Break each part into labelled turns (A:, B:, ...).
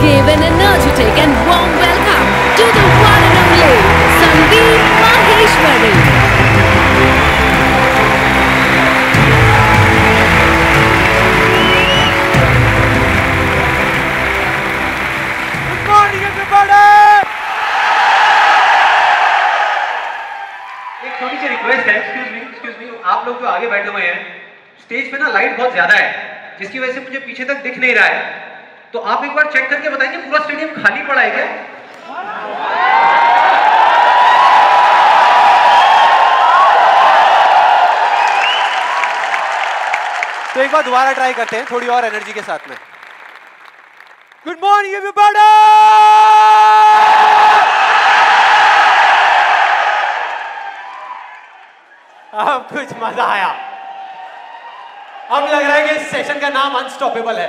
A: give an energetic and warm welcome to the one and only Sandeep Maheshwari.
B: Good morning, everybody.
C: एक छोटी सी request है, excuse me, आप लोग जो आगे बैठे हुए हैं, स्टेज पे ना लाइट बहुत ज्यादा है, जिसकी वजह से मुझे पीछे तक दिख नहीं रहा है। तो आप एक बार चेक करके बताएंगे पूरा स्टेडियम खाली पड़ा है क्या?
B: तो एक बार दोबारा ट्राई करते हैं थोड़ी और एनर्जी के साथ में। Good morning everybody. अब कुछ मजा आया। अब लग रहा है कि इस सेशन का नाम अनस्टॉपेबल है।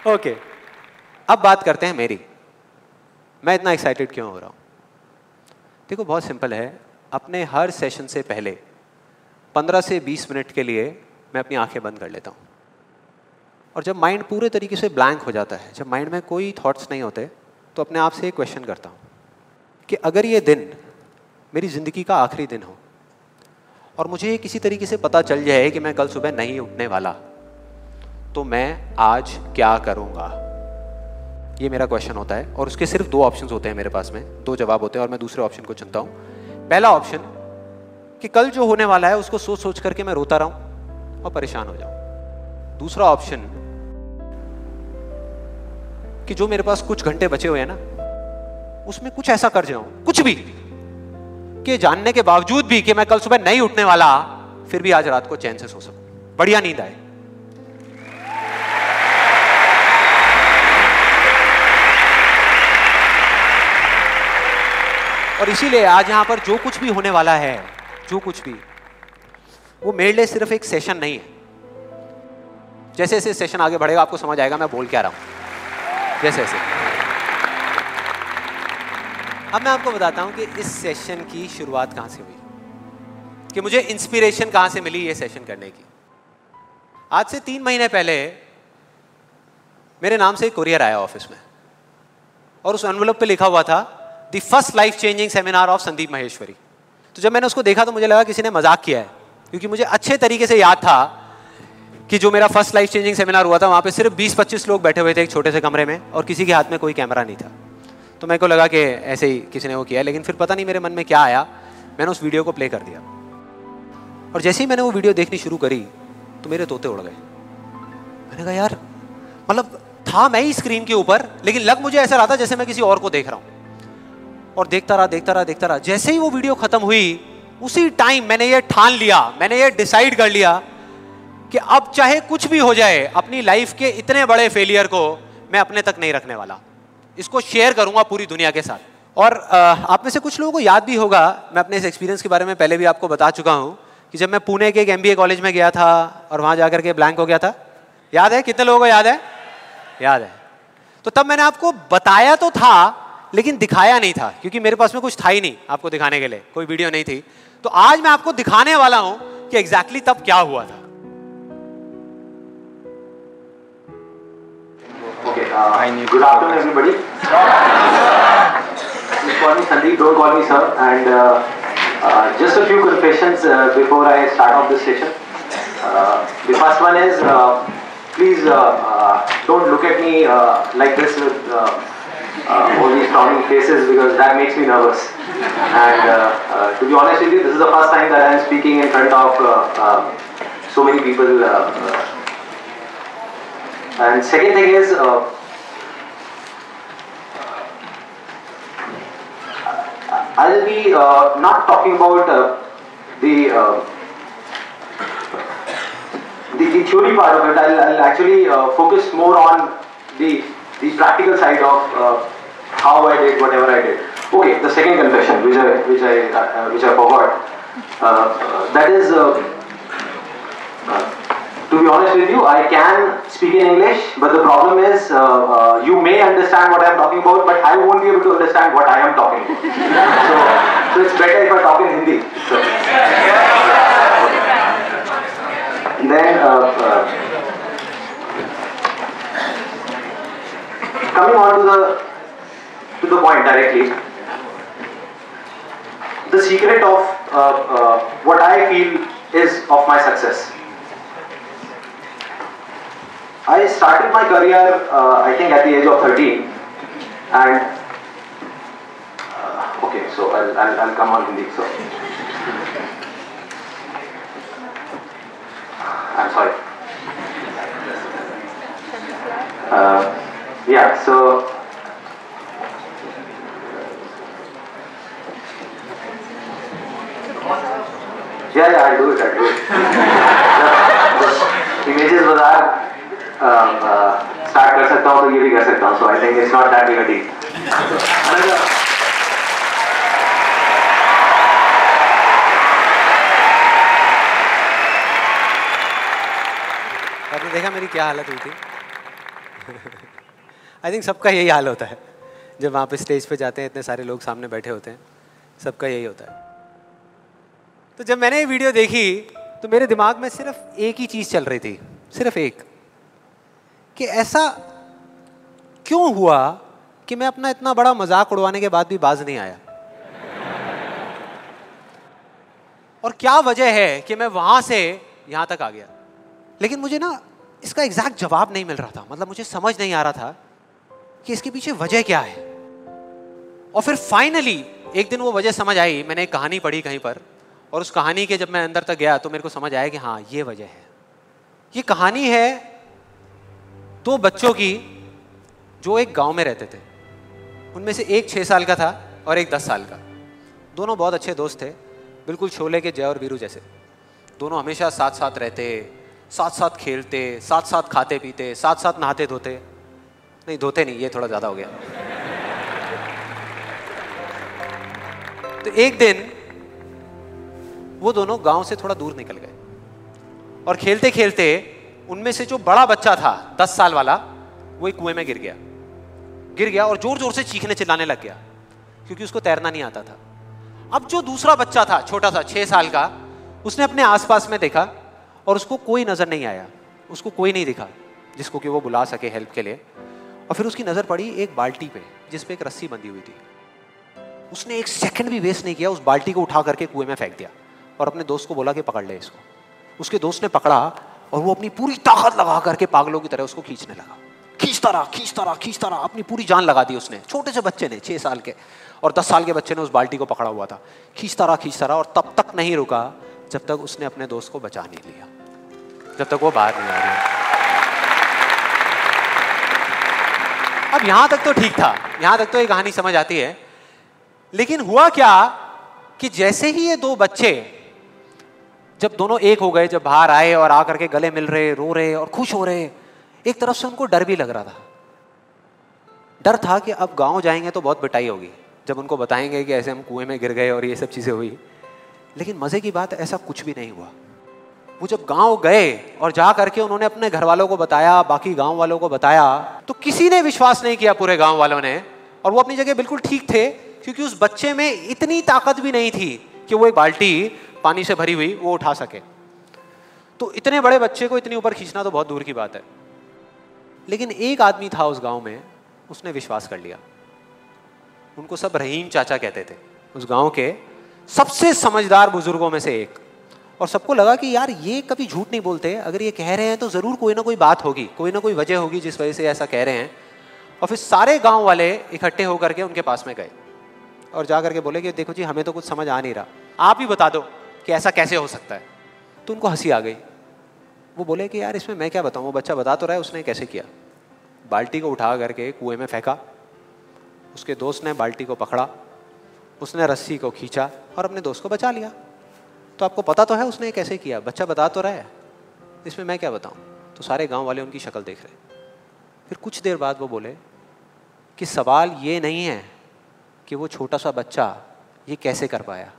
B: ओके, अब बात करते हैं मेरी। मैं इतना एक्साइटेड क्यों हो रहा हूं? देखो, बहुत सिंपल है। अपने हर सेशन से पहले 15 से 20 मिनट के लिए मैं अपनी आंखें बंद कर लेता हूं। और जब माइंड पूरे तरीके से ब्लैंक हो जाता है, जब माइंड में कोई थॉट्स नहीं होते, तो अपने आप से एक क्वेश्चन करता हूँ कि अगर ये दिन मेरी ज़िंदगी का आखिरी दिन हो और मुझे ये किसी तरीके से पता चल जाए कि मैं कल सुबह नहीं उठने वाला, तो मैं आज क्या करूँगा? ये मेरा क्वेश्चन होता है। और उसके सिर्फ 2 ऑप्शंस होते हैं मेरे पास में, 2 जवाब होते हैं और मैं दूसरे ऑप्शन को चुनता हूँ। पहला ऑप्शन कि कल जो होने वाला है उसको सोच सोच करके मैं रोता रहूँ और परेशान हो जाऊँ। दूसरा ऑप्शन कि जो मेरे पास कुछ घंटे बचे हुए हैं ना, उसमें कुछ ऐसा कर जाऊं, कुछ भी, कि जानने के बावजूद भी कि मैं कल सुबह नहीं उठने वाला, फिर भी आज रात को चैन से सो सकूं, बढ़िया नींद आए। और इसीलिए आज यहां पर जो कुछ भी होने वाला है, जो कुछ भी, वो मेरे लिए सिर्फ एक सेशन नहीं है। जैसे जैसे सेशन आगे बढ़ेगा आपको समझ आएगा मैं बोल क्या रहा हूं। जैसे जैसे अब मैं आपको बताता हूं कि इस सेशन की शुरुआत कहां से हुई, कि मुझे इंस्पिरेशन कहां से मिली ये सेशन करने की। आज से 3 महीने पहले मेरे नाम से एक कुरियर आया ऑफिस में और उस एनवेलप पे लिखा हुआ था the first life changing seminar of Sandeep Maheshwari. तो जब मैंने उसको देखा तो मुझे लगा किसी ने मजाक किया है, क्योंकि मुझे अच्छे तरीके से याद था कि जो मेरा फर्स्ट लाइफ चेंजिंग सेमिनार हुआ था वहाँ पे सिर्फ 20-25 लोग बैठे हुए थे एक छोटे से कमरे में और किसी के हाथ में कोई कैमरा नहीं था। तो मेरे को लगा कि ऐसे ही किसी ने वो किया है, लेकिन फिर पता नहीं मेरे मन में क्या आया, मैंने उस वीडियो को प्ले कर दिया। और जैसे ही मैंने वो वीडियो देखनी शुरू करी तो मेरे तोते उड़ गए। मैंने कहा यार, मतलब था मैं ही स्क्रीन के ऊपर, लेकिन लग मुझे ऐसा रहा था जैसे मैं किसी और को देख रहा हूँ। और देखता रहा। जैसे ही वो वीडियो खत्म हुई, उसी टाइम मैंने ये ठान लिया, मैंने ये डिसाइड कर लिया कि अब चाहे कुछ भी हो जाए, अपनी लाइफ के इतने बड़े फेलियर को मैं अपने तक नहीं रखने वाला, इसको शेयर करूंगा पूरी दुनिया के साथ। और आप में से कुछ लोगों को याद भी होगा, मैं अपने इस एक्सपीरियंस के बारे में पहले भी आपको बता चुका हूं कि जब मैं पुणे के एक MBA कॉलेज में गया था और वहां जाकर के ब्लैंक हो गया था। याद है? कितने लोगों को याद है? याद है। तो तब मैंने आपको बताया तो था, लेकिन दिखाया नहीं था, क्योंकि मेरे पास में कुछ था ही नहीं आपको दिखाने के लिए, कोई वीडियो नहीं थी। तो आज मैं आपको दिखाने वाला हूं कि एग्जैक्टली तब क्या हुआ था।
D: Okay, good afternoon everybody. Just call me Sandeep, don't call me sir. And just a few confessions before I start off this session. The first one is, please don't look at me like this with all these frowning faces, because that makes me nervous. And to be honest with you, this is the first time that I am speaking in front of so many people. And second thing is, I'll be not talking about the theory part of it. I'll actually focus more on the practical side of how I did whatever I did. Okay, the second confession, which I forgot, that is. To be honest with you, I can speak in English, but the problem is you may understand what I am talking about, but I won't be able to understand what I am talking about. So it's better if I talk in Hindi. So. then coming on to the point directly, the secret of what I feel is of my success. I started my career, I think, at the age of 13, and okay, so I'll come on Hindi. So I'm sorry. Yeah, so yeah, I'll do it. The images bazaar start कर सकता हूँ तो ये भी कर सकता हूँ. So I think it's not that big a deal.
B: आपने देखा मेरी क्या हालत हुई थी? आई थिंक सबका यही हाल होता है जब वहाँ पे स्टेज पे जाते हैं, इतने सारे लोग सामने बैठे होते हैं, सबका यही होता है. तो जब मैंने ये वीडियो देखी तो मेरे दिमाग में सिर्फ एक ही चीज़ चल रही थी, सिर्फ एक, कि ऐसा क्यों हुआ कि मैं अपना इतना बड़ा मजाक उड़वाने के बाद भी बाज नहीं आया, और क्या वजह है कि मैं वहाँ से यहाँ तक आ गया. लेकिन मुझे ना इसका एग्जैक्ट जवाब नहीं मिल रहा था. मतलब मुझे समझ नहीं आ रहा था कि इसके पीछे वजह क्या है. और फिर फाइनली एक दिन वो वजह समझ आई. मैंने एक कहानी पढ़ी कहीं पर, और उस कहानी के जब मैं अंदर तक गया तो मेरे को समझ आया कि हाँ, ये वजह है. ये कहानी है दो बच्चों की जो एक गांव में रहते थे. उनमें से एक 6 साल का था और एक 10 साल का. दोनों बहुत अच्छे दोस्त थे, बिल्कुल शोले के जय और वीरू जैसे. दोनों हमेशा साथ साथ रहते, साथ साथ खेलते, साथ साथ खाते पीते, साथ साथ नहाते धोते. नहीं, धोते नहीं, ये थोड़ा ज़्यादा हो गया. तो एक दिन वो दोनों गांव से थोड़ा दूर निकल गए, और खेलते खेलते उनमें से जो बड़ा बच्चा था 10 साल वाला, वो एक कुएं में गिर गया और जोर जोर से चीखने चिल्लाने लग गया, क्योंकि उसको तैरना नहीं आता था. अब जो दूसरा बच्चा था, छोटा सा 6 साल का, उसने अपने आसपास में देखा और उसको कोई नजर नहीं आया, उसको कोई नहीं दिखा जिसको कि वो बुला सके हेल्प के लिए. और फिर उसकी नजर पड़ी एक बाल्टी पे जिस पे एक रस्सी बंधी हुई थी. उसने एक सेकंड भी वेस्ट नहीं किया, उस बाल्टी को उठा करके कुएं में फेंक दिया और अपने दोस्त को बोला कि पकड़ ले इसको. उसके दोस्त ने पकड़ा और वो अपनी पूरी ताकत लगा करके पागलों की तरह उसको खींचने लगा. खींचता रहा, अपनी पूरी जान लगा दी उसने. छोटे से बच्चे ने, 6 साल के और 10 साल के बच्चे ने उस बाल्टी को पकड़ा हुआ था. खींचता रहा और तब तक नहीं रुका जब तक उसने अपने दोस्त को बचा नहीं लिया, जब तक वो बाहर नहीं आ गया. अब यहां तक तो ठीक था, यहां तक तो ये कहानी समझ आती है. लेकिन हुआ क्या कि जैसे ही ये दो बच्चे, जब दोनों एक हो गए, जब बाहर आए और आकर के गले मिल रहे, रो रहे और खुश हो रहे, एक तरफ से उनको डर भी लग रहा था. डर था कि अब गांव जाएंगे तो बहुत पिटाई होगी जब उनको बताएंगे कि ऐसे हम कुएं में गिर गए और ये सब चीजें हुई. लेकिन मजे की बात, ऐसा कुछ भी नहीं हुआ. वो जब गांव गए और जा करके उन्होंने अपने घर वालों को बताया, बाकी गांव वालों को बताया, तो किसी ने विश्वास नहीं किया, पूरे गांव वालों ने. और वो अपनी जगह बिल्कुल ठीक थे, क्योंकि उस बच्चे में इतनी ताकत भी नहीं थी कि वो एक बाल्टी पानी से भरी हुई वो उठा सके. तो इतने बड़े बच्चे को इतनी ऊपर खींचना तो बहुत दूर की बात है. लेकिन एक आदमी था उस गांव में, उसने विश्वास कर लिया. उनको सब रहीम चाचा कहते थे, उस गांव के सबसे समझदार बुजुर्गों में से एक. और सबको लगा कि यार ये कभी झूठ नहीं बोलते, अगर ये कह रहे हैं तो जरूर कोई ना कोई बात होगी, कोई ना कोई वजह होगी जिस वजह से ऐसा कह रहे हैं. और फिर सारे गांव वाले इकट्ठे होकर के उनके पास में गए और जा करके बोले कि देखो जी, हमें तो कुछ समझ आ नहीं रहा, आप ही बता दो कि ऐसा कैसे हो सकता है. तो उनको हंसी आ गई. वो बोले कि यार इसमें मैं क्या बताऊँ, वो बच्चा बता तो रहा है उसने कैसे किया. बाल्टी को उठा करके कुएं में फेंका, उसके दोस्त ने बाल्टी को पकड़ा, उसने रस्सी को खींचा और अपने दोस्त को बचा लिया. तो आपको पता तो है उसने कैसे किया, बच्चा बता तो रहा है, इसमें मैं क्या बताऊं. तो सारे गांव वाले उनकी शक्ल देख रहे. फिर कुछ देर बाद वो बोले कि सवाल ये नहीं है कि वो छोटा सा बच्चा ये कैसे कर पाया,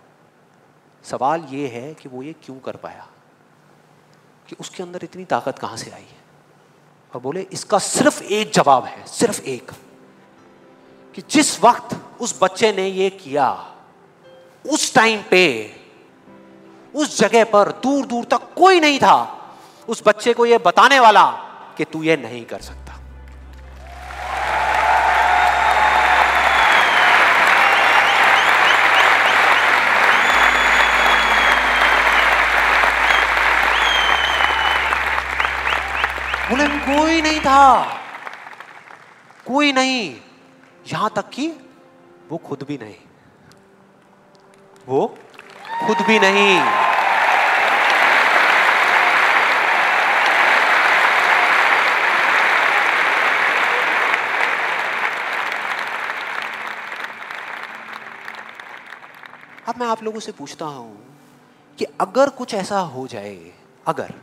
B: सवाल ये है कि वो ये क्यों कर पाया, कि उसके अंदर इतनी ताकत कहाँ से आई है. और बोले इसका सिर्फ एक जवाब है, सिर्फ एक, कि जिस वक्त उस बच्चे ने ये किया, उस टाइम पे उस जगह पर दूर दूर तक कोई नहीं था, उस बच्चे को ये बताने वाला कि तू ये नहीं कर सकता। बोले कोई नहीं था, कोई नहीं, यहां तक कि वो खुद भी नहीं, वो खुद भी नहीं। अब मैं आप लोगों से पूछता हूं कि अगर कुछ ऐसा हो जाए, अगर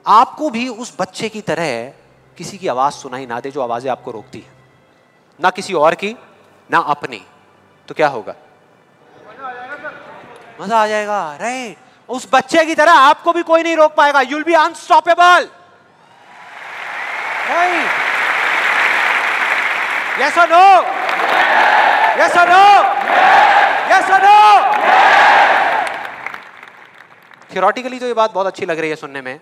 B: आपको भी उस बच्चे की तरह किसी की आवाज सुनाई ना दे जो आवाजें आपको रोकती है, ना किसी और की ना अपनी, तो क्या होगा? मजा आ जाएगा, राइट? उस बच्चे की तरह आपको भी कोई नहीं रोक पाएगा। You'll be unstoppable, right? Yes और नो? यस और नो? यस और नो? थियोरेटिकली तो ये बात बहुत अच्छी लग रही है सुनने में,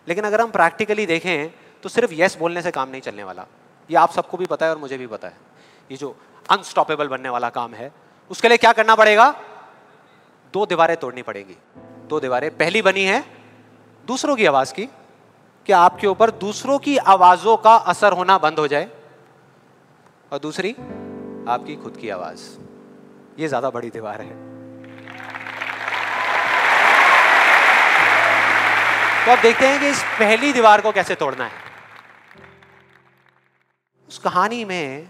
B: लेकिन अगर हम प्रैक्टिकली देखें तो सिर्फ यस बोलने से काम नहीं चलने वाला। ये आप सबको भी पता है और मुझे भी पता है। ये जो अनस्टॉपेबल बनने वाला काम है, उसके लिए क्या करना पड़ेगा? 2 दीवारें तोड़नी पड़ेगी। 2 दीवारें, पहली बनी है दूसरों की आवाज की, कि आपके ऊपर दूसरों की आवाजों का असर होना बंद हो जाए, और दूसरी आपकी खुद की आवाज। ये ज्यादा बड़ी दीवार है। तो अब देखते हैं कि इस पहली दीवार को कैसे तोड़ना है। उस कहानी में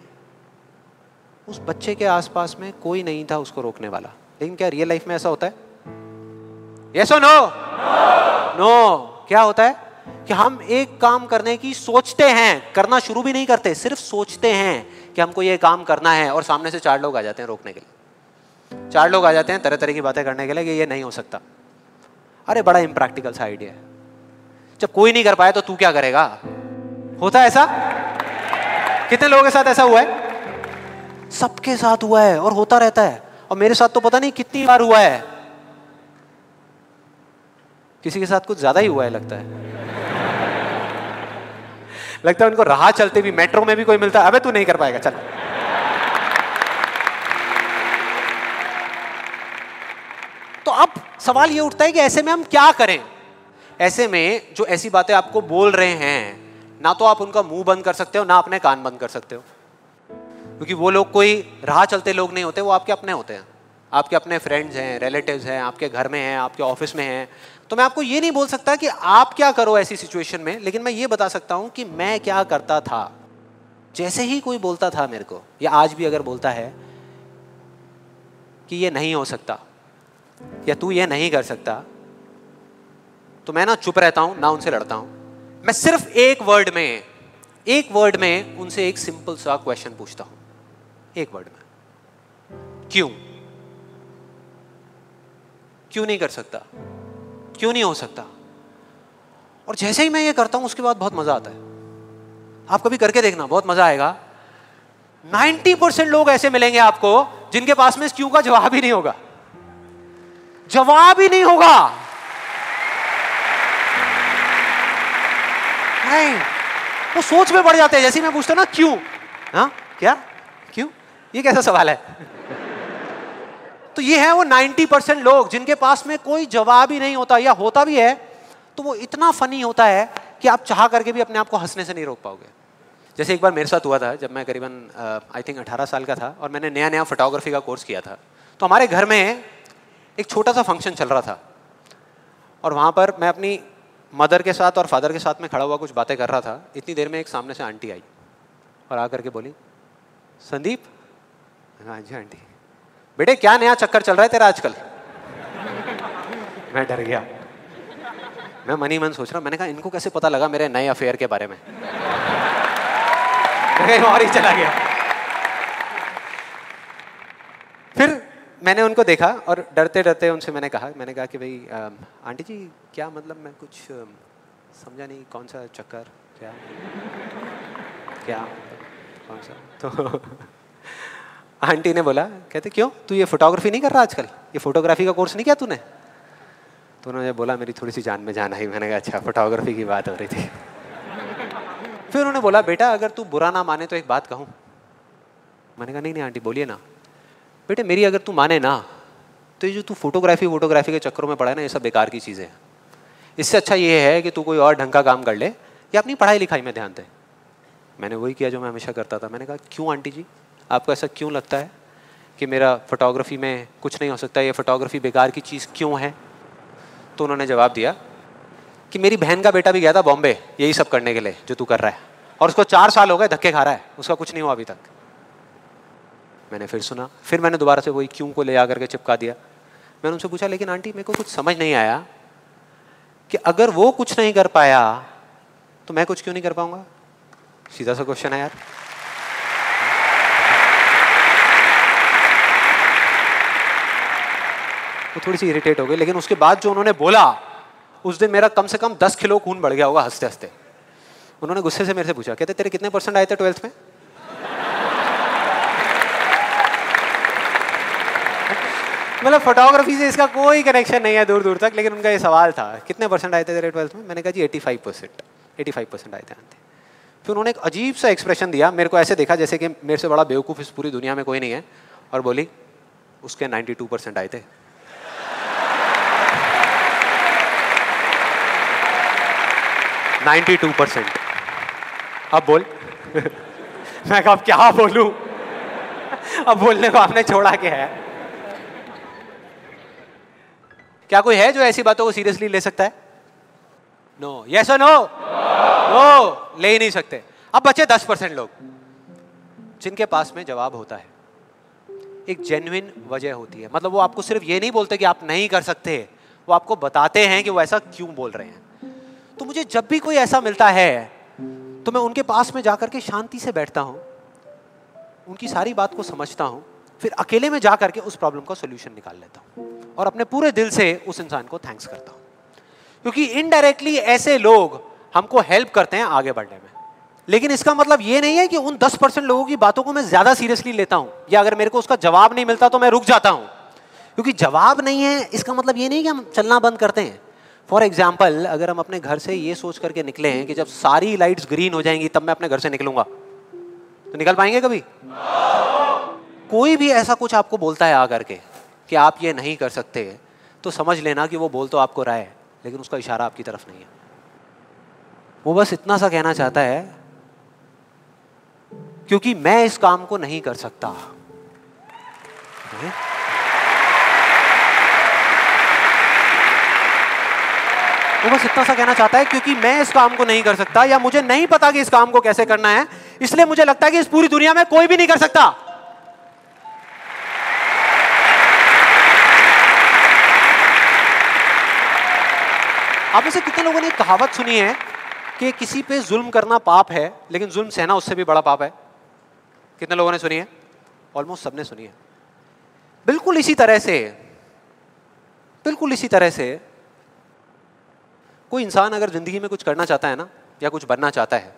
B: उस बच्चे के आसपास में कोई नहीं था उसको रोकने वाला, लेकिन क्या रियल लाइफ में ऐसा होता है? यस और नो? नो। क्या होता है कि हम एक काम करने की सोचते हैं, करना शुरू भी नहीं करते, सिर्फ सोचते हैं कि हमको ये काम करना है, और सामने से 4 लोग आ जाते हैं रोकने के लिए। 4 लोग आ जाते हैं तरह तरह की बातें करने के लिए कि ये नहीं हो सकता। अरे बड़ा इम्प्रैक्टिकल सा आइडिया है। जब कोई नहीं कर पाया तो तू क्या करेगा? होता है ऐसा? कितने लोगों के साथ ऐसा हुआ है? सबके साथ हुआ है और होता रहता है। और मेरे साथ तो पता नहीं कितनी बार हुआ है। किसी के साथ कुछ ज्यादा ही हुआ है लगता है। लगता है उनको राह चलते भी, मेट्रो में भी कोई मिलता है, अबे तू नहीं कर पाएगा, चल। तो अब सवाल ये उठता है कि ऐसे में हम क्या करें? ऐसे में जो ऐसी बातें आपको बोल रहे हैं, ना तो आप उनका मुंह बंद कर सकते हो, ना अपने कान बंद कर सकते हो, क्योंकि वो लोग कोई राह चलते लोग नहीं होते, वो आपके अपने होते हैं। आपके अपने फ्रेंड्स हैं, रिलेटिव्स हैं, आपके घर में हैं, आपके ऑफिस में हैं। तो मैं आपको ये नहीं बोल सकता कि आप क्या करो ऐसी सिचुएशन में, लेकिन मैं ये बता सकता हूं कि मैं क्या करता था। जैसे ही कोई बोलता था मेरे को, या आज भी अगर बोलता है कि ये नहीं हो सकता या तू ये नहीं कर सकता, तो मैं ना चुप रहता हूं, ना उनसे लड़ता हूं। मैं सिर्फ एक वर्ड में उनसे एक सिंपल सा क्वेश्चन पूछता हूं, एक वर्ड में। क्यों? क्यों नहीं कर सकता? क्यों नहीं हो सकता? और जैसे ही मैं ये करता हूं उसके बाद बहुत मजा आता है। आप कभी करके देखना, बहुत मजा आएगा। 90% लोग ऐसे मिलेंगे आपको जिनके पास में इस क्यों का जवाब ही नहीं होगा। जवाब ही नहीं होगा। नहीं, वो सोच में पड़ जाते हैं। जैसे मैं पूछता ना क्यों, हाँ क्या, क्यों, ये कैसा सवाल है? तो ये है वो 90% लोग जिनके पास में कोई जवाब ही नहीं होता, या होता भी है तो वो इतना फनी होता है कि आप चाह करके भी अपने आप को हंसने से नहीं रोक पाओगे। जैसे एक बार मेरे साथ हुआ था, जब मैं करीबन आई थिंक 18 साल का था और मैंने नया फोटोग्राफी का कोर्स किया था। तो हमारे घर में एक छोटा सा फंक्शन चल रहा था, और वहाँ पर मैं अपनी मदर के साथ और फादर के साथ में खड़ा हुआ कुछ बातें कर रहा था। इतनी देर में एक सामने से आंटी आई और आकर के बोली, संदीप। हाँ जी आंटी। बेटे क्या नया चक्कर चल रहा है तेरा आजकल? मैं डर गया। मैं मन ही मन सोच रहा, मैंने कहा इनको कैसे पता लगा मेरे नए अफेयर के बारे में? मैं और ही चला गया। फिर मैंने उनको देखा और डरते डरते उनसे मैंने कहा कि भाई आंटी जी क्या मतलब, मैं कुछ समझा नहीं, कौन सा चक्कर, क्या कौन सा? तो आंटी ने बोला, कहते क्यों, तू ये फोटोग्राफी नहीं कर रहा आजकल? ये फोटोग्राफी का कोर्स नहीं किया तूने? तो उन्होंने बोला, मेरी थोड़ी सी जान में जान आई। मैंने कहा अच्छा, फोटोग्राफी की बात हो रही थी। फिर उन्होंने बोला, बेटा अगर तू बुरा ना माने तो एक बात कहूँ। मैंने कहा नहीं नहीं आंटी बोलिए ना। बेटे मेरी अगर तू माने ना, तो ये जो तू फोटोग्राफी के चक्करों में पड़ा है ना, ये सब बेकार की चीज़ें हैं। इससे अच्छा ये है कि तू कोई और ढंग का काम कर ले या अपनी पढ़ाई लिखाई में ध्यान दे। मैंने वही किया जो मैं हमेशा करता था। मैंने कहा क्यों आंटी जी, आपको ऐसा क्यों लगता है कि मेरा फोटोग्राफी में कुछ नहीं हो सकता, ये फोटोग्राफी बेकार की चीज़ क्यों है? तो उन्होंने जवाब दिया कि मेरी बहन का बेटा भी गया था बॉम्बे यही सब करने के लिए जो तू कर रहा है, और उसको 4 साल हो गए धक्के खा रहा है, उसका कुछ नहीं हुआ अभी तक। मैंने फिर सुना, फिर मैंने दोबारा से वही क्यों को ले आकर के चिपका दिया। मैंने उनसे पूछा, लेकिन आंटी मेरे को कुछ समझ नहीं आया कि अगर वो कुछ नहीं कर पाया तो मैं कुछ क्यों नहीं कर पाऊंगा? सीधा सा क्वेश्चन है यार। वो थोड़ी सी इरिटेट हो गई, लेकिन उसके बाद जो उन्होंने बोला, उस दिन मेरा कम से कम 10 किलो खून बढ़ गया होगा हंसते हंसते। उन्होंने गुस्से से मेरे से पूछा, कहते तेरे कितने % आए थे 12th में? मतलब फोटोग्राफी से इसका कोई कनेक्शन नहीं है दूर दूर तक, लेकिन उनका ये सवाल था कितने % आए थे तेरे 12th में? मैंने कहा जी 85% आए थे आंटी। फिर उन्होंने एक अजीब सा एक्सप्रेशन दिया, मेरे को ऐसे देखा जैसे कि मेरे से बड़ा बेवकूफ़ इस पूरी दुनिया में कोई नहीं है, और बोली उसके 92% आए थे। अब बोल। मैं कहा अब क्या बोलूं? अब बोलने को आपने छोड़ा क्या है? क्या कोई है जो ऐसी बातों को सीरियसली ले सकता है? नो, यस और नो? नो, ले ही नहीं सकते। अब बचे 10% लोग जिनके पास में जवाब होता है, एक जेन्युइन वजह होती है। मतलब वो आपको सिर्फ ये नहीं बोलते कि आप नहीं कर सकते, वो आपको बताते हैं कि वो ऐसा क्यों बोल रहे हैं। तो मुझे जब भी कोई ऐसा मिलता है तो मैं उनके पास में जाकर के शांति से बैठता हूं, उनकी सारी बात को समझता हूं, फिर अकेले में जाकर के उस प्रॉब्लम का सॉल्यूशन निकाल लेता हूं और अपने पूरे दिल से उस इंसान को थैंक्स करता हूं, क्योंकि इनडायरेक्टली ऐसे लोग हमको हेल्प करते हैं आगे बढ़ने में। लेकिन इसका मतलब ये नहीं है कि उन 10% लोगों की बातों को मैं ज्यादा सीरियसली लेता हूं, या अगर मेरे को उसका जवाब नहीं मिलता तो मैं रुक जाता हूं। क्योंकि जवाब नहीं है इसका मतलब ये नहीं कि हम चलना बंद करते हैं। फॉर एग्जाम्पल, अगर हम अपने घर से ये सोच करके निकले हैं कि जब सारी लाइट्स ग्रीन हो जाएंगी तब मैं अपने घर से निकलूंगा, तो निकल पाएंगे कभी? कोई भी ऐसा कुछ आपको बोलता है आकर के कि आप ये नहीं कर सकते, तो समझ लेना कि वो बोल तो आपको रहा है, लेकिन उसका इशारा आपकी तरफ नहीं है। वो बस इतना सा कहना चाहता है क्योंकि मैं इस काम को नहीं कर सकता। वो बस इतना सा कहना चाहता है क्योंकि मैं इस काम को नहीं कर सकता, या मुझे नहीं पता कि इस काम को कैसे करना है, इसलिए मुझे लगता है कि इस पूरी दुनिया में कोई भी नहीं कर सकता। आप में से कितने लोगों ने कहावत सुनी है कि किसी पे जुल्म करना पाप है, लेकिन जुल्म सहना उससे भी बड़ा पाप है? कितने लोगों ने सुनी है? ऑलमोस्ट सबने सुनी है। बिल्कुल इसी तरह से कोई इंसान अगर जिंदगी में कुछ करना चाहता है ना, या कुछ बनना चाहता है,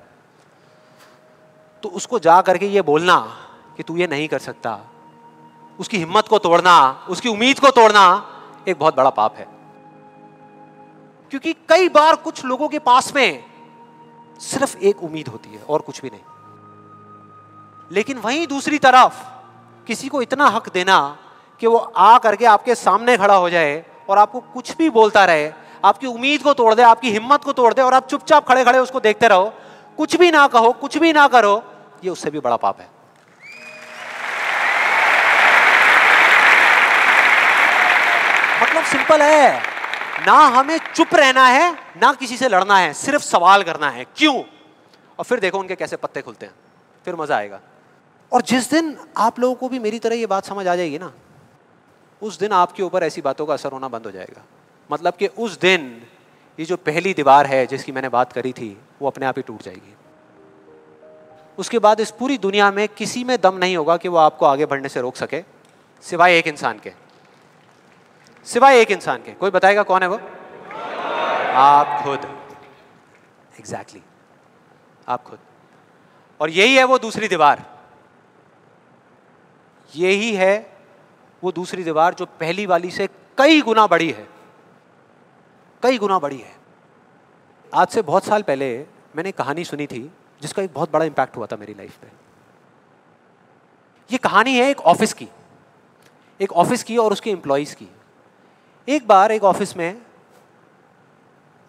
B: तो उसको जा करके ये बोलना कि तू ये नहीं कर सकता, उसकी हिम्मत को तोड़ना, उसकी उम्मीद को तोड़ना एक बहुत बड़ा पाप है। क्योंकि कई बार कुछ लोगों के पास में सिर्फ एक उम्मीद होती है और कुछ भी नहीं, लेकिन वहीं दूसरी तरफ किसी को इतना हक देना कि वो आ करके आपके सामने खड़ा हो जाए और आपको कुछ भी बोलता रहे, आपकी उम्मीद को तोड़ दे, आपकी हिम्मत को तोड़ दे, और आप चुपचाप खड़े खड़े उसको देखते रहो, कुछ भी ना कहो, कुछ भी ना करो, ये उससे भी बड़ा पाप है। मतलब सिंपल है, ना हमें चुप रहना है, ना किसी से लड़ना है, सिर्फ सवाल करना है क्यों, और फिर देखो उनके कैसे पत्ते खुलते हैं, फिर मजा आएगा। और जिस दिन आप लोगों को भी मेरी तरह ये बात समझ आ जाएगी ना, उस दिन आपके ऊपर ऐसी बातों का असर होना बंद हो जाएगा। मतलब कि उस दिन ये जो पहली दीवार है जिसकी मैंने बात करी थी, वो अपने आप ही टूट जाएगी। उसके बाद इस पूरी दुनिया में किसी में दम नहीं होगा कि वो आपको आगे बढ़ने से रोक सके, सिवाय एक इंसान के। कोई बताएगा कौन है वो? आप खुद। एग्जैक्टली, आप खुद। और यही है वो दूसरी दीवार, यही है वो दूसरी दीवार जो पहली वाली से कई गुना बड़ी है। कई गुना बड़ी है। आज से बहुत साल पहले मैंने एक कहानी सुनी थी जिसका एक बहुत बड़ा इंपैक्ट हुआ था मेरी लाइफ पे। ये कहानी है एक ऑफिस की और उसके एम्प्लॉइज की। एक बार एक ऑफिस में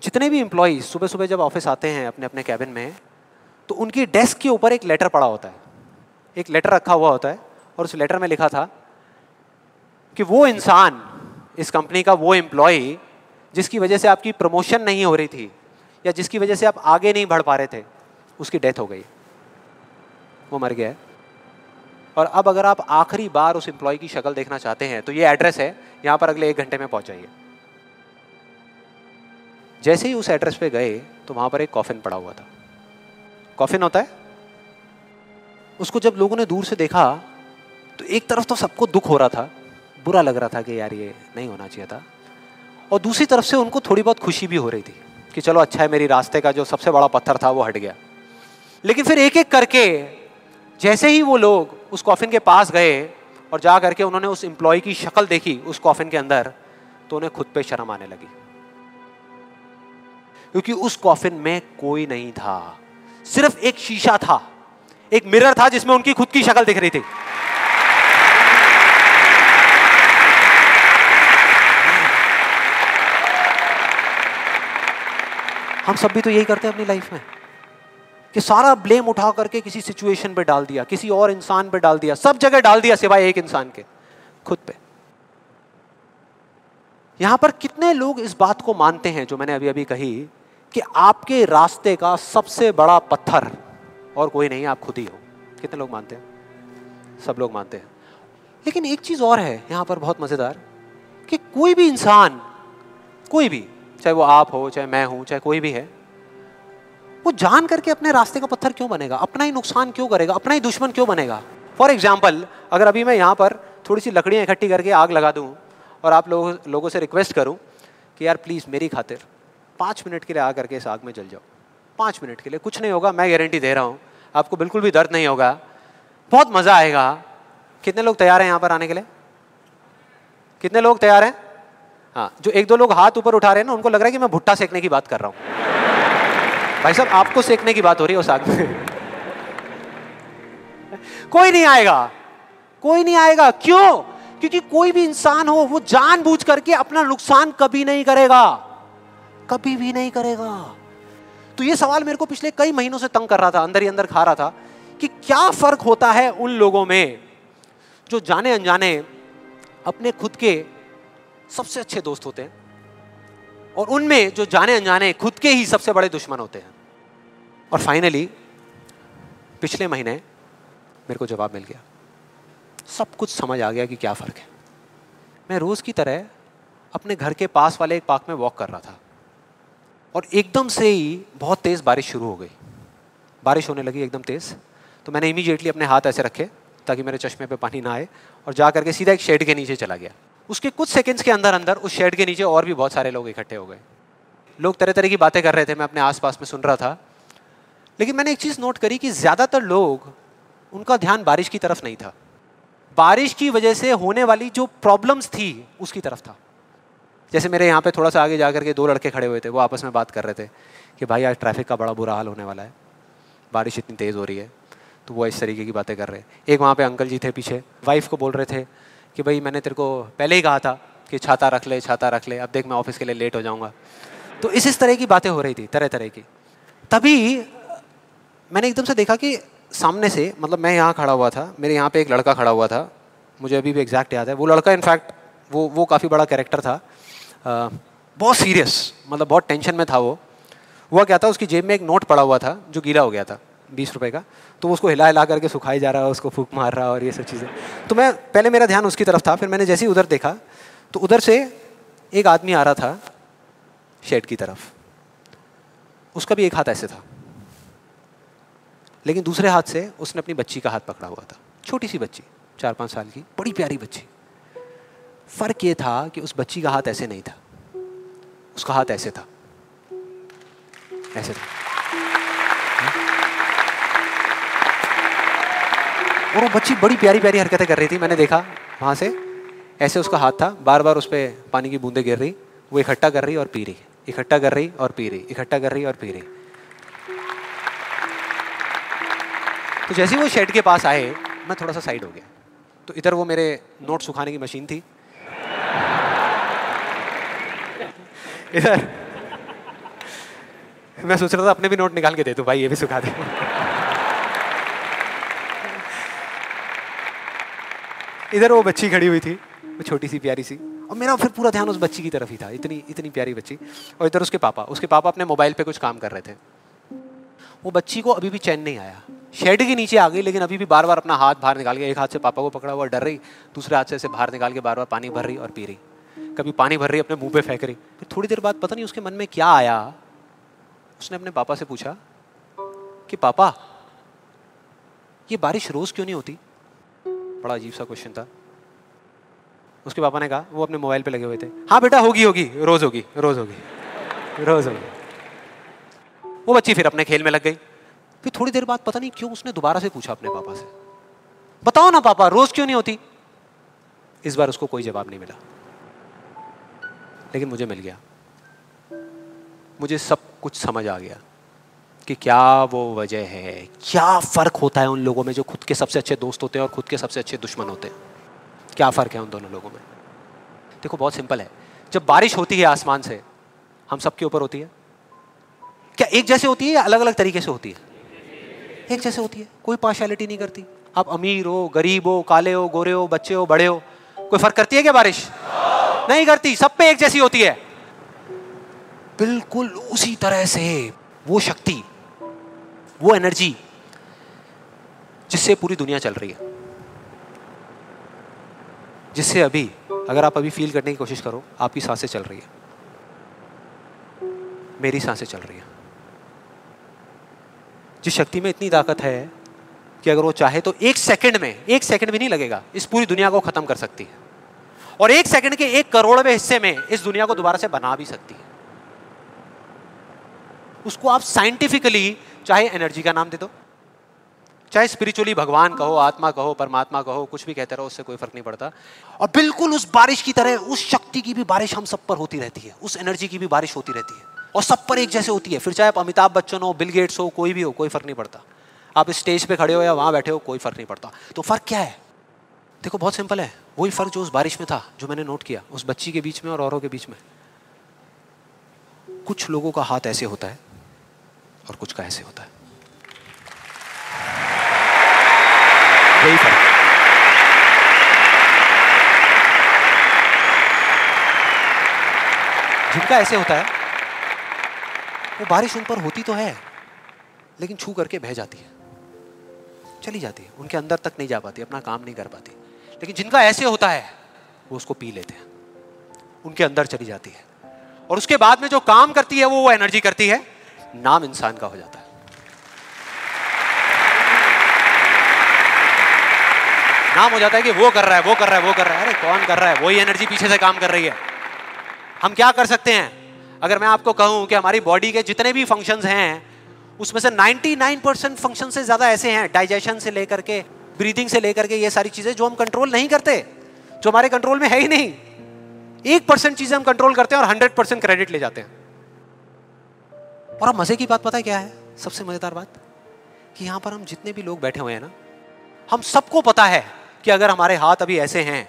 B: जितने भी एम्प्लॉइज सुबह सुबह जब ऑफिस आते हैं अपने अपने कैबिन में, तो उनकी डेस्क के ऊपर एक लेटर पड़ा होता है, एक लेटर रखा हुआ होता है, और उस लेटर में लिखा था कि वो इंसान, इस कंपनी का वो एम्प्लॉय जिसकी वजह से आपकी प्रमोशन नहीं हो रही थी या जिसकी वजह से आप आगे नहीं बढ़ पा रहे थे, उसकी डेथ हो गई, वो मर गया है। और अब अगर आप आखिरी बार उस एम्प्लॉय की शक्ल देखना चाहते हैं तो ये एड्रेस है, यहाँ पर अगले 1 घंटे में पहुंच जाइए। जैसे ही उस एड्रेस पे गए तो वहां पर एक कॉफिन पड़ा हुआ था। कॉफिन होता है, उसको जब लोगों ने दूर से देखा तो एक तरफ तो सबको दुख हो रहा था, बुरा लग रहा था कि यार ये नहीं होना चाहिए था, और दूसरी तरफ से उनको थोड़ी बहुत खुशी भी हो रही थी कि चलो अच्छा है, मेरी रास्ते का जो सबसे बड़ा पत्थर था वो हट गया। लेकिन फिर एक एक करके जैसे ही वो लोग उस कॉफिन के पास गए और जा करके उन्होंने उस एम्प्लॉय की शक्ल देखी उस कॉफिन के अंदर, तो उन्हें खुद पे शर्म आने लगी, क्योंकि उस कॉफिन में कोई नहीं था, सिर्फ एक शीशा था, एक मिरर था जिसमें उनकी खुद की शक्ल दिख रही थी। हम सब भी तो यही करते हैं अपनी लाइफ में कि सारा ब्लेम उठा करके किसी सिचुएशन पे डाल दिया, किसी और इंसान पे डाल दिया, सब जगह डाल दिया सिवाय एक इंसान के, खुद पे। यहां पर कितने लोग इस बात को मानते हैं जो मैंने अभी अभी कही कि आपके रास्ते का सबसे बड़ा पत्थर और कोई नहीं, आप खुद ही हो? कितने लोग मानते हैं? सब लोग मानते हैं। लेकिन एक चीज और है यहां पर बहुत मजेदार, कि कोई भी इंसान, कोई भी, चाहे वो आप हो, चाहे मैं हूं, चाहे कोई भी है, वो जान करके अपने रास्ते का पत्थर क्यों बनेगा? अपना ही नुकसान क्यों करेगा? अपना ही दुश्मन क्यों बनेगा? फॉर एग्जाम्पल, अगर अभी मैं यहाँ पर थोड़ी सी लकड़ियाँ इकट्ठी करके आग लगा दूँ और आप लोगों से रिक्वेस्ट करूँ कि यार प्लीज़ मेरी खातिर 5 मिनट के लिए आ करके इस आग में जल जाओ, 5 मिनट के लिए, कुछ नहीं होगा, मैं गारंटी दे रहा हूँ, आपको बिल्कुल भी दर्द नहीं होगा, बहुत मज़ा आएगा। कितने लोग तैयार हैं यहाँ पर आने के लिए? कितने लोग तैयार हैं? हाँ, जो 1-2 लोग हाथ ऊपर उठा रहे हैं ना, उनको लग रहा है कि मैं भुट्टा सेकने की बात कर रहा हूँ। भाई साहब, आपको सेकने की बात हो रही है उस आग में। कोई नहीं आएगा, कोई नहीं आएगा। क्यों? क्योंकि कोई भी इंसान हो वो जानबूझ करके अपना नुकसान कभी नहीं करेगा, कभी भी नहीं करेगा। तो ये सवाल मेरे को पिछले कई महीनों से तंग कर रहा था, अंदर ही अंदर खा रहा था कि क्या फर्क होता है उन लोगों में जो जाने अनजाने अपने खुद के सबसे अच्छे दोस्त होते हैं और उनमें जो जाने अनजाने खुद के ही सबसे बड़े दुश्मन होते हैं। और फाइनली पिछले महीने मेरे को जवाब मिल गया, सब कुछ समझ आ गया कि क्या फ़र्क है। मैं रोज़ की तरह अपने घर के पास वाले एक पार्क में वॉक कर रहा था और एकदम से ही बहुत तेज़ बारिश शुरू हो गई, बारिश होने लगी एकदम तेज़। तो मैंने इमीडिएटली अपने हाथ ऐसे रखे ताकि मेरे चश्मे पे पानी ना आए और जा करके सीधा एक शेड के नीचे चला गया। उसके कुछ सेकंड्स के अंदर अंदर उस शेड के नीचे और भी बहुत सारे लोग इकट्ठे हो गए। लोग तरह तरह की बातें कर रहे थे, मैं अपने आसपास में सुन रहा था। लेकिन मैंने एक चीज़ नोट करी कि ज़्यादातर लोग, उनका ध्यान बारिश की तरफ नहीं था, बारिश की वजह से होने वाली जो प्रॉब्लम्स थी उसकी तरफ था। जैसे मेरे यहाँ पे थोड़ा सा आगे जा करके 2 लड़के खड़े हुए थे, वो आपस में बात कर रहे थे कि भाई आज ट्रैफिक का बड़ा बुरा हाल होने वाला है, बारिश इतनी तेज़ हो रही है। तो वो इस तरीके की बातें कर रहे। एक वहाँ पे अंकल जी थे पीछे, वाइफ को बोल रहे थे कि भाई मैंने तेरे को पहले ही कहा था कि छाता रख ले, छाता रख ले, अब देख मैं ऑफिस के लिए लेट हो जाऊँगा। तो इस तरह की बातें हो रही थी, तरह तरह की। तभी मैंने एकदम से देखा कि सामने से, मतलब मैं यहाँ खड़ा हुआ था, मेरे यहाँ पे एक लड़का खड़ा हुआ था, मुझे अभी भी एग्जैक्ट याद है। वो लड़का इनफैक्ट वो काफ़ी बड़ा कैरेक्टर था, बहुत सीरियस, मतलब बहुत टेंशन में था वो। हुआ क्या था, उसकी जेब में एक नोट पड़ा हुआ था जो गीला हो गया था, 20 रुपए का। तो उसको हिला हिला करके सुखाई जा रहा है, उसको फूंक मार रहा और ये सब चीज़ें। तो मैं पहले, मेरा ध्यान उसकी तरफ था, फिर मैंने जैसे ही उधर देखा तो उधर से एक आदमी आ रहा था शेड की तरफ। उसका भी एक हाथ ऐसे था, लेकिन दूसरे हाथ से उसने अपनी बच्ची का हाथ पकड़ा हुआ था, छोटी सी बच्ची, 4-5 साल की, बड़ी प्यारी बच्ची। फर्क ये था कि उस बच्ची का हाथ ऐसे नहीं था, उसका हाथ ऐसे था, ऐसे था। और वो बच्ची बड़ी प्यारी प्यारी हरकतें कर रही थी। मैंने देखा वहाँ से, ऐसे उसका हाथ था, बार बार उस पर पानी की बूंदें गिर रही, वो इकट्ठा कर रही और पी रही, इकट्ठा कर रही और पी रही, इकट्ठा कर रही और पी रही। तो जैसे ही वो शेड के पास आए, मैं थोड़ा सा साइड हो गया। तो इधर वो मेरे नोट सुखाने की मशीन थी, इधर मैं सोच रहा था अपने भी नोट निकाल के दे दूं, भाई ये भी सुखा दे। इधर वो बच्ची खड़ी हुई थी, वो छोटी सी प्यारी सी, और मेरा फिर पूरा ध्यान उस बच्ची की तरफ ही था, इतनी इतनी प्यारी बच्ची। और इधर उसके पापा अपने मोबाइल पे कुछ काम कर रहे थे। वो बच्ची को अभी भी चैन नहीं आया, शेड के नीचे आ गई, लेकिन अभी भी बार बार अपना हाथ बाहर निकाल के, एक हाथ से पापा को पकड़ा हुआ डर रही, दूसरे हाथ से ऐसे बाहर निकाल के बार बार पानी भर रही और पी रही। कभी पानी भर रही, अपने मुंह पे फेंक रही। फिर थोड़ी देर बाद पता नहीं उसके मन में क्या आया, उसने अपने पापा से पूछा कि पापा ये बारिश रोज क्यों नहीं होती? बड़ा अजीब सा क्वेश्चन था। उसके पापा ने कहा, वो अपने मोबाइल पे लगे हुए थे, हाँ बेटा होगी होगी, रोज होगी, रोज होगी, रोज होगी। वो बच्ची फिर अपने खेल में लग गई। फिर थोड़ी देर बाद पता नहीं क्यों उसने दोबारा से पूछा अपने पापा से, बताओ ना पापा रोज क्यों नहीं होती? इस बार उसको कोई जवाब नहीं मिला, लेकिन मुझे मिल गया। मुझे सब कुछ समझ आ गया कि क्या वो वजह है, क्या फर्क होता है उन लोगों में जो खुद के सबसे अच्छे दोस्त होते हैं और खुद के सबसे अच्छे दुश्मन होते हैं। क्या फर्क है उन दोनों लोगों में? देखो बहुत सिंपल है। जब बारिश होती है आसमान से, हम सबके ऊपर होती है, क्या एक जैसे होती है या अलग अलग तरीके से होती है? एक जैसे होती है, कोई पार्शियलिटी नहीं करती। आप अमीर हो, गरीब हो, काले हो, गोरे हो, बच्चे हो, बड़े हो, कोई फर्क करती है क्या बारिश? नहीं करती, सब पे एक जैसी होती है। बिल्कुल उसी तरह से वो शक्ति, वो एनर्जी जिससे पूरी दुनिया चल रही है, जिससे अभी अगर आप अभी फील करने की कोशिश करो, आपकी सांसें चल रही है, मेरी सांसें चल रही है। जिस शक्ति में इतनी ताकत है कि अगर वो चाहे तो एक सेकंड में, एक सेकंड भी नहीं लगेगा, इस पूरी दुनिया को खत्म कर सकती है, और एक सेकंड के 1 करोड़वें हिस्से में इस दुनिया को दोबारा से बना भी सकती है। उसको आप साइंटिफिकली चाहे एनर्जी का नाम दे दो, चाहे स्पिरिचुअली भगवान कहो, आत्मा कहो, परमात्मा कहो, कुछ भी कहते रहो, उससे कोई फर्क नहीं पड़ता। और बिल्कुल उस बारिश की तरह उस शक्ति की भी बारिश हम सब पर होती रहती है, उस एनर्जी की भी बारिश होती रहती है, और सब पर एक जैसे होती है। फिर चाहे आप अमिताभ बच्चन हो, बिल गेट्स हो, कोई भी हो, कोई फर्क नहीं पड़ता। आप इस स्टेज पे खड़े हो या वहां बैठे हो, कोई फर्क नहीं पड़ता। तो फर्क क्या है? देखो बहुत सिंपल है, वही फर्क जो उस बारिश में था, जो मैंने नोट किया उस बच्ची के बीच में और औरों के बीच में। कुछ लोगों का हाथ ऐसे होता है और कुछ का ऐसे होता है, यही फर्क। जिनका ऐसे होता है वो बारिश उन पर होती तो है, लेकिन छू करके बह जाती है, चली जाती है, उनके अंदर तक नहीं जा पाती, अपना काम नहीं कर पाती। लेकिन जिनका ऐसे होता है वो उसको पी लेते हैं, उनके अंदर चली जाती है, और उसके बाद में जो काम करती है वो एनर्जी करती है, नाम इंसान का हो जाता है। नाम हो जाता है कि वो कर रहा है, वो कर रहा है, वो कर रहा है। अरे कौन कर रहा है? वही एनर्जी पीछे से काम कर रही है। हम क्या कर सकते हैं? अगर मैं आपको कहूं कि हमारी बॉडी के जितने भी फंक्शंस हैं, उसमें से 99% फंक्शन से ज्यादा ऐसे हैं, डाइजेशन से लेकर के, ब्रीदिंग से लेकर के, ये सारी चीजें जो हम कंट्रोल नहीं करते, जो हमारे कंट्रोल में है ही नहीं। 1% चीजें हम कंट्रोल करते हैं और 100% क्रेडिट ले जाते हैं। और अब मजे की बात पता है क्या है? सबसे मजेदार बात कि यहां पर हम जितने भी लोग बैठे हुए हैं ना, हम सबको पता है कि अगर हमारे हाथ अभी ऐसे हैं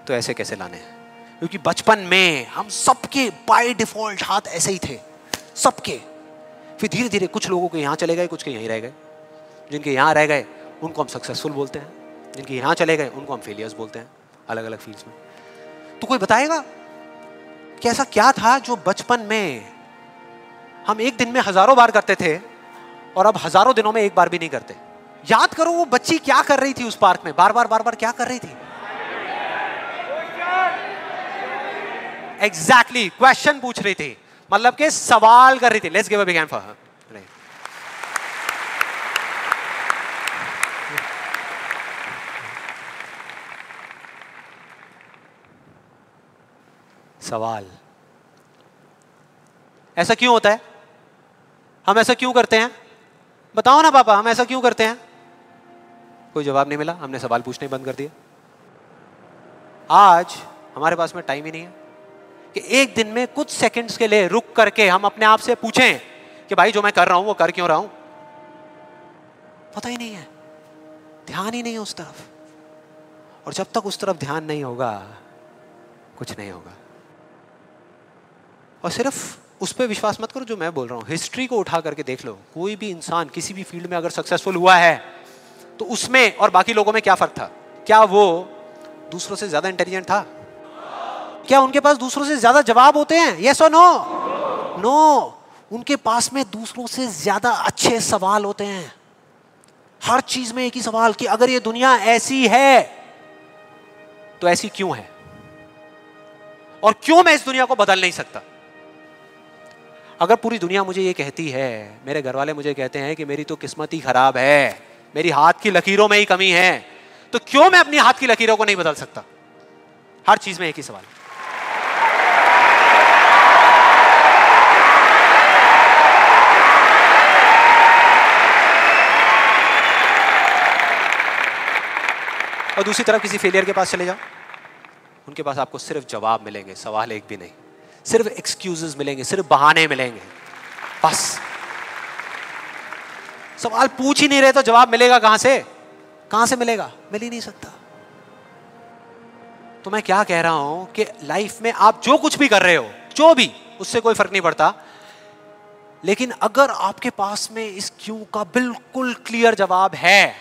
B: तो ऐसे कैसे लाने हैं, क्योंकि बचपन में हम सबके बाय डिफॉल्ट हाथ ऐसे ही थे, सबके। फिर धीरे धीरे कुछ लोगों के यहाँ चले गए, कुछ के यहीं रह गए। जिनके यहाँ रह गए उनको हम सक्सेसफुल बोलते हैं, जिनके यहाँ चले गए उनको हम फेलियर्स बोलते हैं, अलग अलग फील्ड्स में। तो कोई बताएगा कि ऐसा क्या था जो बचपन में हम एक दिन में हजारों बार करते थे और अब हजारों दिनों में एक बार भी नहीं करते? याद करो वो बच्ची क्या कर रही थी उस पार्क में, बार बार क्या कर रही थी? एग्जैक्टली क्वेश्चन पूछ रही थी, मतलब के सवाल कर रही थी। Let's give a big hand for her. सवाल, ऐसा क्यों होता है? हम ऐसा क्यों करते हैं? बताओ ना पापा, हम ऐसा क्यों करते हैं? कोई जवाब नहीं मिला, हमने सवाल पूछने बंद कर दिया। आज हमारे पास में टाइम ही नहीं है, कि एक दिन में कुछ सेकंड्स के लिए रुक करके हम अपने आप से पूछें कि भाई जो मैं कर रहा हूं वो कर क्यों रहा हूं? पता ही नहीं है, ध्यान ही नहीं है उस तरफ। और जब तक उस तरफ ध्यान नहीं होगा कुछ नहीं होगा। और सिर्फ उस पर विश्वास मत करो जो मैं बोल रहा हूं, हिस्ट्री को उठा करके देख लो। कोई भी इंसान किसी भी फील्ड में अगर सक्सेसफुल हुआ है तो उसमें और बाकी लोगों में क्या फर्क था? क्या वो दूसरों से ज्यादा इंटेलिजेंट था? क्या उनके पास दूसरों से ज्यादा जवाब होते हैं? यस और नो? नो। उनके पास में दूसरों से ज्यादा अच्छे सवाल होते हैं। हर चीज में एक ही सवाल कि अगर ये दुनिया ऐसी है तो ऐसी क्यों है, और क्यों मैं इस दुनिया को बदल नहीं सकता? अगर पूरी दुनिया मुझे ये कहती है, मेरे घर वाले मुझे कहते हैं कि मेरी तो किस्मत ही खराब है, मेरी हाथ की लकीरों में ही कमी है, तो क्यों मैं अपनी हाथ की लकीरों को नहीं बदल सकता? हर चीज में एक ही सवाल। और दूसरी तरफ किसी फेलियर के पास चले जाओ, उनके पास आपको सिर्फ जवाब मिलेंगे, सवाल एक भी नहीं। सिर्फ एक्सक्यूजेस मिलेंगे, सिर्फ बहाने मिलेंगे, बस। सवाल पूछ ही नहीं रहे तो जवाब मिलेगा कहां से? कहां से मिलेगा? मिल ही नहीं सकता। तो मैं क्या कह रहा हूं कि लाइफ में आप जो कुछ भी कर रहे हो, जो भी, उससे कोई फर्क नहीं पड़ता, लेकिन अगर आपके पास में इस क्यों का बिल्कुल क्लियर जवाब है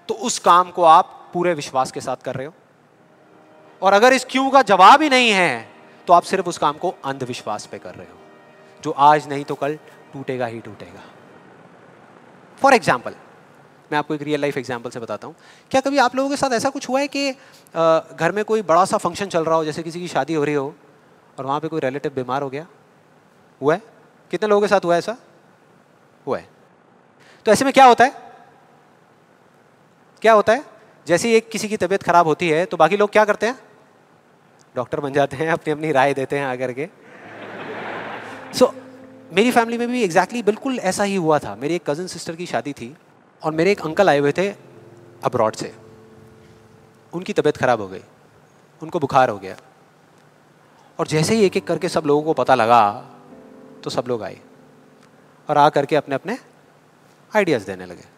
B: तो उस काम को आप पूरे विश्वास के साथ कर रहे हो। और अगर इस क्यों का जवाब ही नहीं है तो आप सिर्फ उस काम को अंधविश्वास पे कर रहे हो, जो आज नहीं तो कल टूटेगा ही टूटेगा। फॉर एग्जाम्पल, मैं आपको एक रियल लाइफ एग्जाम्पल से बताता हूँ। क्या कभी आप लोगों के साथ ऐसा कुछ हुआ है कि घर में कोई बड़ा सा फंक्शन चल रहा हो, जैसे किसी की शादी हो रही हो और वहाँ पे कोई रिलेटिव बीमार हो गया? हुआ है? कितने लोगों के साथ हुआ है ऐसा? हुआ है। तो ऐसे में क्या होता है? क्या होता है? जैसे ही एक किसी की तबीयत खराब होती है तो बाकी लोग क्या करते हैं? डॉक्टर बन जाते हैं, अपनी अपनी राय देते हैं आकर के। मेरी फैमिली में भी एग्जैक्टली बिल्कुल ऐसा ही हुआ था। मेरी एक कज़न सिस्टर की शादी थी और मेरे एक अंकल आए हुए थे अब्रॉड से। उनकी तबीयत खराब हो गई, उनको बुखार हो गया, और जैसे ही एक एक करके सब लोगों को पता लगा तो सब लोग आए और आ करके अपने अपने आइडियाज़ देने लगे।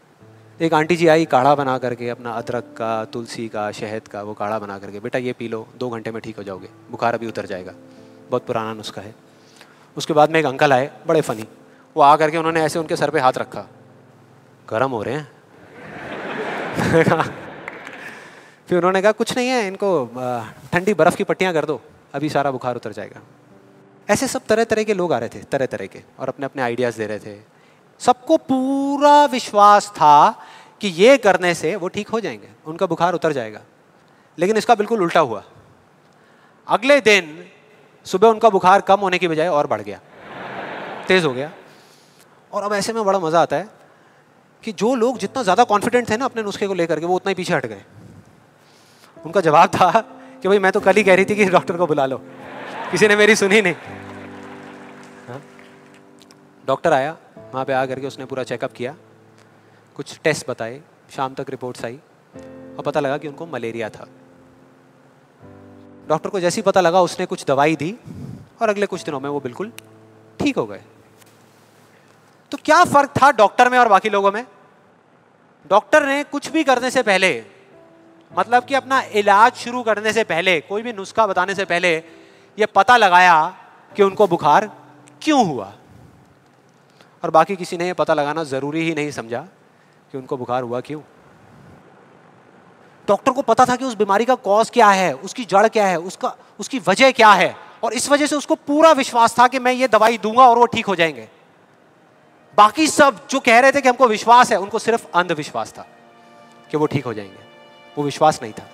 B: एक आंटी जी आई, काढ़ा बना करके, अपना अदरक का, तुलसी का, शहद का वो काढ़ा बना करके, बेटा ये पी लो, 2 घंटे में ठीक हो जाओगे, बुखार अभी उतर जाएगा, बहुत पुराना नुस्खा है। उसके बाद में एक अंकल आए, बड़े फनी, वो आ करके उन्होंने ऐसे उनके सर पे हाथ रखा, गर्म हो रहे हैं। फिर उन्होंने कहा कुछ नहीं है, इनको ठंडी बर्फ़ की पट्टियाँ कर दो, अभी सारा बुखार उतर जाएगा। ऐसे सब तरह तरह के लोग आ रहे थे, तरह तरह के, और अपने अपने आइडियाज़ दे रहे थे। सबको पूरा विश्वास था कि ये करने से वो ठीक हो जाएंगे, उनका बुखार उतर जाएगा। लेकिन इसका बिल्कुल उल्टा हुआ। अगले दिन सुबह उनका बुखार कम होने की बजाय और बढ़ गया, तेज़ हो गया। और अब ऐसे में बड़ा मज़ा आता है कि जो लोग जितना ज़्यादा कॉन्फिडेंट थे ना अपने नुस्खे को लेकर के, वो उतना ही पीछे हट गए। उनका जवाब था कि भाई मैं तो कल ही कह रही थी कि डॉक्टर को बुला लो, किसी ने मेरी सुनी नहीं। हाँ? डॉक्टर आया, वहाँ पे आ करके उसने पूरा चेकअप किया, कुछ टेस्ट बताए, शाम तक रिपोर्ट्स आई और पता लगा कि उनको मलेरिया था। डॉक्टर को जैसे ही पता लगा उसने कुछ दवाई दी और अगले कुछ दिनों में वो बिल्कुल ठीक हो गए। तो क्या फर्क था डॉक्टर में और बाकी लोगों में? डॉक्टर ने कुछ भी करने से पहले, मतलब कि अपना इलाज शुरू करने से पहले, कोई भी नुस्खा बताने से पहले ये पता लगाया कि उनको बुखार क्यों हुआ, और बाकी किसी ने ये पता लगाना जरूरी ही नहीं समझा कि उनको बुखार हुआ क्यों। डॉक्टर को पता था कि उस बीमारी का कॉज क्या है, उसकी जड़ क्या है, उसकी वजह क्या है, और इस वजह से उसको पूरा विश्वास था कि मैं ये दवाई दूंगा और वो ठीक हो जाएंगे। बाकी सब जो कह रहे थे कि हमको विश्वास है, उनको सिर्फ अंधविश्वास था कि वो ठीक हो जाएंगे, वो विश्वास नहीं था।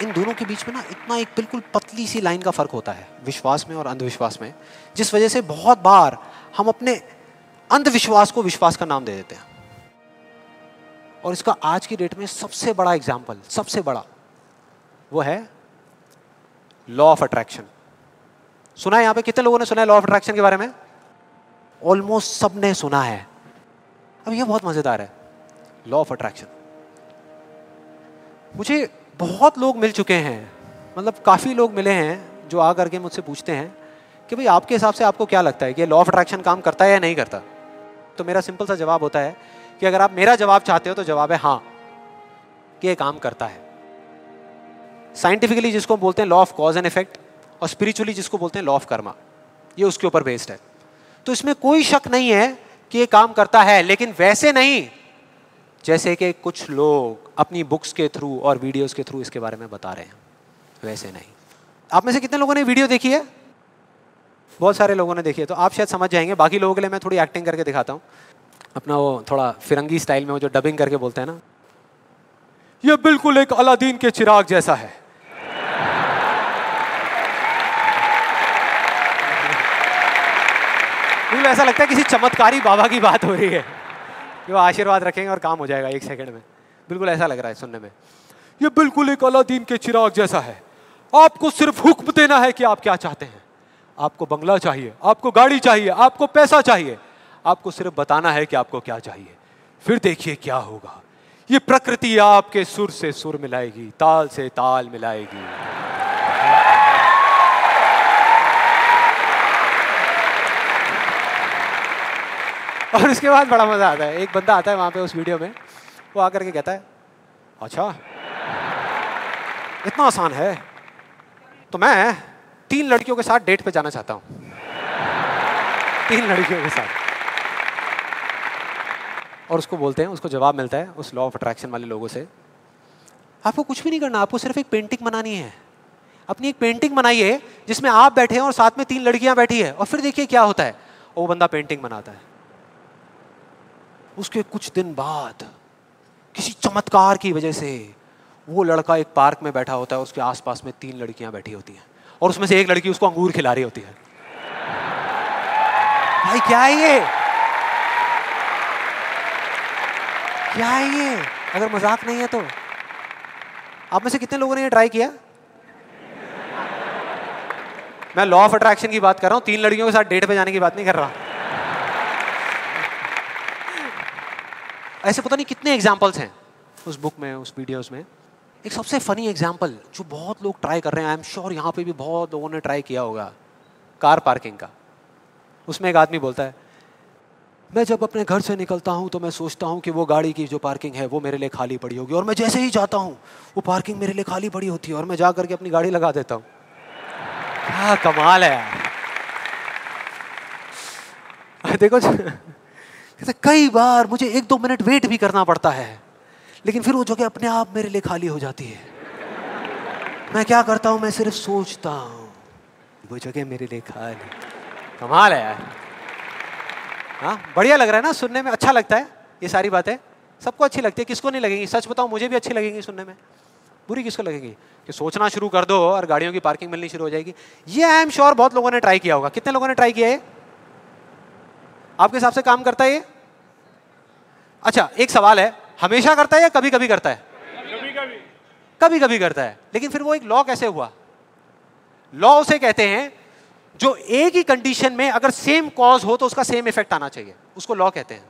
B: इन दोनों के बीच में ना इतना एक बिल्कुल पतली सी लाइन का फर्क होता है, विश्वास में और अंधविश्वास में, जिस वजह से बहुत बार हम अपने अंधविश्वास को विश्वास का नाम दे देते हैं। और इसका आज की डेट में सबसे बड़ा एग्जाम्पल, सबसे बड़ा, वो है लॉ ऑफ अट्रैक्शन। सुना है यहाँ पे? कितने लोगों ने सुना है लॉ ऑफ अट्रैक्शन के बारे में? ऑलमोस्ट सबने सुना है। अब ये बहुत मजेदार है, लॉ ऑफ अट्रैक्शन। मुझे बहुत लोग मिल चुके हैं, मतलब काफ़ी लोग मिले हैं जो आ करके मुझसे पूछते हैं कि भाई आपके हिसाब से आपको क्या लगता है कि लॉ ऑफ अट्रैक्शन काम करता है या नहीं करता। तो मेरा सिंपल सा जवाब होता है कि अगर आप मेरा जवाब चाहते हो तो जवाब है हाँ, कि ये काम करता है। साइंटिफिकली जिसको बोलते हैं law of cause and effect, और स्पिरिचुअली जिसको बोलते हैं लॉ ऑफ कर्मा, ये उसके ऊपर बेस्ड है। तो इसमें कोई शक नहीं है कि ये काम करता है, लेकिन वैसे नहीं जैसे कि कुछ लोग अपनी बुक्स के थ्रू और वीडियोस के थ्रू इसके बारे में बता रहे हैं, वैसे नहीं। आप में से कितने लोगों ने वीडियो देखी है? बहुत सारे लोगों ने देखी है, तो आप शायद समझ जाएंगे। बाकी लोगों के लिए मैं थोड़ी एक्टिंग करके दिखाता हूँ, अपना वो थोड़ा फिरंगी स्टाइल में, वो जो डबिंग करके बोलते हैं ना, ये बिल्कुल एक अलादीन के चिराग जैसा है। बिल्कुल ऐसा लगता है किसी चमत्कारी बाबा की बात हो रही है, कि वो आशीर्वाद रखेंगे और काम हो जाएगा 1 सेकंड में। बिल्कुल ऐसा लग रहा है सुनने में। ये बिल्कुल एक अलादीन के चिराग जैसा है, आपको सिर्फ हुक्म देना है कि आप क्या चाहते हैं। आपको बंगला चाहिए, आपको गाड़ी चाहिए, आपको पैसा चाहिए, आपको सिर्फ बताना है कि आपको क्या चाहिए, फिर देखिए क्या होगा। ये प्रकृति आपके सुर से सुर मिलाएगी, ताल से ताल मिलाएगी। और उसके बाद बड़ा मजा आता है। एक बंदा आता है वहां पे उस वीडियो में, वो आकर के कहता है अच्छा इतना आसान है, तो मैं 3 लड़कियों के साथ डेट पे जाना चाहता हूं। 3 लड़कियों के साथ। और उसको बोलते हैं, उसको जवाब मिलता है उस लॉ ऑफ अट्रैक्शन वाले लोगों से, आपको कुछ भी नहीं करना, आपको सिर्फ एक पेंटिंग बनानी है। अपनी एक पेंटिंग बनाइए जिसमें आप बैठे हैं और साथ में 3 लड़कियां बैठी है, और फिर देखिए क्या होता है। वो बंदा पेंटिंग बनाता है। उसके कुछ दिन बाद किसी चमत्कार की वजह से वो लड़का एक पार्क में बैठा होता है, उसके आसपास में 3 लड़कियां बैठी होती हैं, और उसमें से एक लड़की उसको अंगूर खिला रही होती है। भाई क्या है ये? क्या है ये? अगर मजाक नहीं है तो आप में से कितने लोगों ने ये ट्राई किया? मैं लॉ ऑफ अट्रैक्शन की बात कर रहा हूं, 3 लड़कियों के साथ डेट पे जाने की बात नहीं कर रहा। ऐसे पता नहीं कितने एग्जाम्पल्स हैं उस बुक में, उस वीडियोस में। एक सबसे फनी एग्जाम्पल जो बहुत लोग ट्राई कर रहे हैं, आई एम श्योर यहाँ पे भी बहुत लोगों ने ट्राई किया होगा, कार पार्किंग का। उसमें एक आदमी बोलता है, मैं जब अपने घर से निकलता हूँ तो मैं सोचता हूँ कि वो गाड़ी की जो पार्किंग है वो मेरे लिए खाली पड़ी होगी, और मैं जैसे ही जाता हूँ वो पार्किंग मेरे लिए खाली पड़ी होती है, और मैं जा करके अपनी गाड़ी लगा देता हूँ। क्या कमाल है यार। देखो कई बार मुझे 1-2 मिनट वेट भी करना पड़ता है, लेकिन फिर वो जगह अपने आप मेरे लिए खाली हो जाती है। मैं क्या करता हूँ, मैं सिर्फ सोचता हूँ वो जगह मेरे लिए खाली। कमाल है यार। हाँ, बढ़िया लग रहा है ना सुनने में, अच्छा लगता है। ये सारी बातें सबको अच्छी लगती है, किसको नहीं लगेंगी? सच बताऊँ, मुझे भी अच्छी लगेंगी सुनने में। बुरी किसको लगेगी? कि सोचना शुरू कर दो और गाड़ियों की पार्किंग मिलनी शुरू हो जाएगी। ये आई एम श्योर बहुत लोगों ने ट्राई किया होगा। कितने लोगों ने ट्राई किया है? आपके हिसाब से काम करता है ये? अच्छा, एक सवाल है, हमेशा करता है या कभी कभी करता है? कभी कभी करता है। लेकिन फिर वो एक लॉ कैसे हुआ? लॉ उसे कहते हैं जो एक ही कंडीशन में अगर सेम कॉज हो तो उसका सेम इफेक्ट आना चाहिए, उसको लॉ कहते हैं।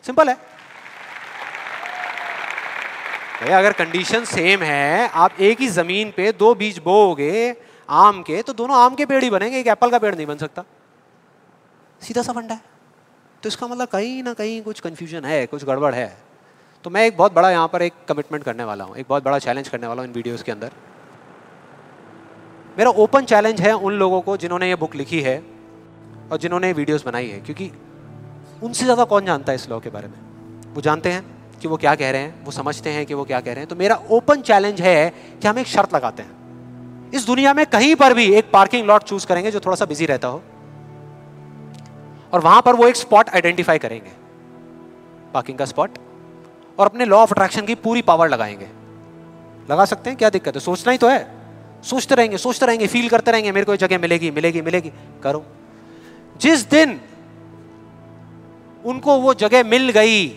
B: सिंपल है भैया। अगर कंडीशन सेम है, आप एक ही जमीन पे 2 बीज बोओगे आम के, तो दोनों आम के पेड़ ही बनेंगे, एक एप्पल का पेड़ नहीं बन सकता। सीधा सा फंडा है। तो इसका मतलब कहीं ना कहीं कुछ कंफ्यूजन है, कुछ गड़बड़ है। तो मैं एक बहुत बड़ा यहाँ पर एक कमिटमेंट करने वाला हूँ, एक बहुत बड़ा चैलेंज करने वाला हूँ इन वीडियोस के अंदर। मेरा ओपन चैलेंज है उन लोगों को जिन्होंने ये बुक लिखी है और जिन्होंने ये वीडियोस बनाई है, क्योंकि उनसे ज़्यादा कौन जानता है इस लॉ के बारे में। वो जानते हैं कि वो क्या कह रहे हैं, वो समझते हैं कि वो क्या कह रहे हैं। तो मेरा ओपन चैलेंज है कि हम एक शर्त लगाते हैं, इस दुनिया में कहीं पर भी एक पार्किंग लॉट चूज करेंगे जो थोड़ा सा बिजी रहता हो, और वहां पर वो एक स्पॉट आइडेंटिफाई करेंगे, पार्किंग का स्पॉट, और अपने लॉ ऑफ अट्रैक्शन की पूरी पावर लगाएंगे। लगा सकते हैं, क्या दिक्कत है? सोचना ही तो है। सोचते रहेंगे, फील करते रहेंगे, मेरे को ये जगह मिलेगी मिलेगी मिलेगी। करो। जिस दिन उनको वो जगह मिल गई,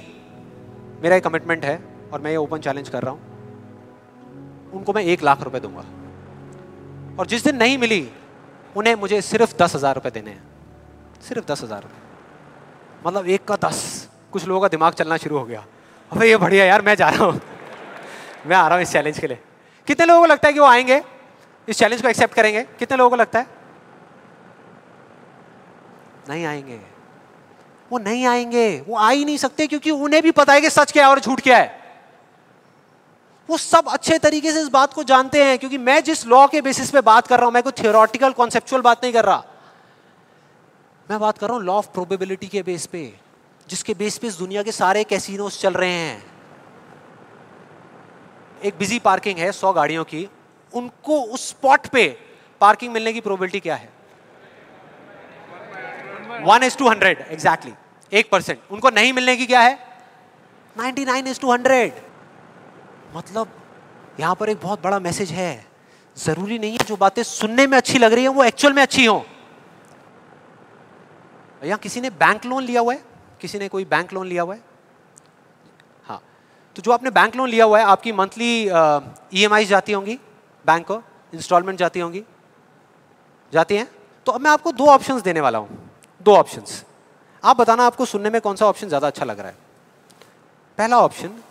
B: मेरा एक कमिटमेंट है और मैं ये ओपन चैलेंज कर रहा हूं, उनको मैं 1 लाख रुपए दूंगा। और जिस दिन नहीं मिली, उन्हें मुझे सिर्फ 10,000 रुपए देने हैं। सिर्फ 10,000 रुपए, मतलब 1 का 10। कुछ लोगों का दिमाग चलना शुरू हो गया, अबे ये बढ़िया यार, मैं जा रहा हूँ। मैं आ रहा हूँ इस चैलेंज के लिए। कितने लोगों को लगता है कि वो आएंगे, इस चैलेंज को एक्सेप्ट करेंगे? कितने लोगों को लगता है नहीं आएंगे? वो नहीं आएंगे, वो आ ही नहीं सकते, क्योंकि उन्हें भी पता है कि सच क्या है और झूठ क्या है। वो सब अच्छे तरीके से इस बात को जानते हैं, क्योंकि मैं जिस लॉ के बेसिस पे बात कर रहा हूं, मैं कोई थियोरेटिकल कॉन्सेप्चुअल बात नहीं कर रहा, मैं बात कर रहा हूं लॉ ऑफ प्रोबेबिलिटी के बेस पे, जिसके बेस पे इस दुनिया के सारे कैसीनोस चल रहे हैं। एक बिजी पार्किंग है 100 गाड़ियों की, उनको उस स्पॉट पे पार्किंग मिलने की प्रोबेबिलिटी क्या है? 1:100 एग्जैक्टली, 1%। उनको नहीं मिलने की क्या है? 99:100। मतलब यहां पर एक बहुत बड़ा मैसेज है, जरूरी नहीं है जो बातें सुनने में अच्छी लग रही है वो एक्चुअल में अच्छी हो। यहां किसी ने बैंक लोन लिया हुआ है? किसी ने कोई बैंक लोन लिया हुआ है? हाँ, तो जो आपने बैंक लोन लिया हुआ है, आपकी मंथली EMI जाती होंगी बैंक को, इंस्टॉलमेंट जाती होंगी, जाती हैं? तो अब मैं आपको 2 ऑप्शंस देने वाला हूं, 2 ऑप्शंस। आप बताना आपको सुनने में कौन सा ऑप्शन ज्यादा अच्छा लग रहा है। पहला ऑप्शन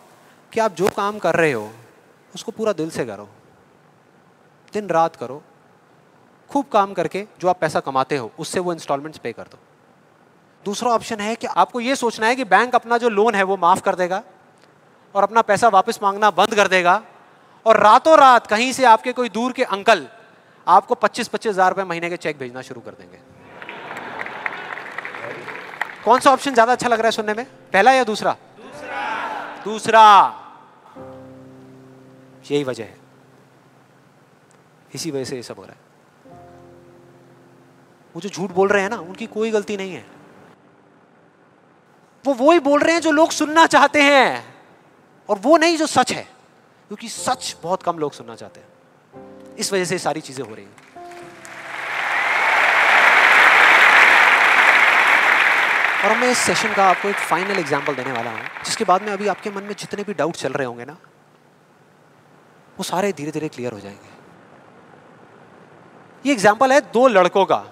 B: कि आप जो काम कर रहे हो उसको पूरा दिल से करो, दिन रात करो, खूब काम करके जो आप पैसा कमाते हो उससे वो इंस्टॉलमेंट्स पे कर दो। दूसरा ऑप्शन है कि आपको ये सोचना है कि बैंक अपना जो लोन है वो माफ कर देगा और अपना पैसा वापस मांगना बंद कर देगा, और रातों रात कहीं से आपके कोई दूर के अंकल आपको 25-25 हजार रुपए महीने के चेक भेजना शुरू कर देंगे। कौन सा ऑप्शन ज्यादा अच्छा लग रहा है सुनने में, पहला या दूसरा? दूसरा। यही वजह है, इसी वजह से ये सब हो रहा है। वो जो झूठ बोल रहे हैं ना, उनकी कोई गलती नहीं है, वो ही बोल रहे हैं जो लोग सुनना चाहते हैं, और वो नहीं जो सच है, क्योंकि सच बहुत कम लोग सुनना चाहते हैं। इस वजह से सारी चीजें हो रही हैं। और अब मैं इस सेशन का आपको एक फाइनल एग्जांपल देने वाला हूं, जिसके बाद में अभी आपके मन में जितने भी डाउट चल रहे होंगे ना, वो सारे धीरे धीरे क्लियर हो जाएंगे। ये एग्जांपल है 2 लड़कों का,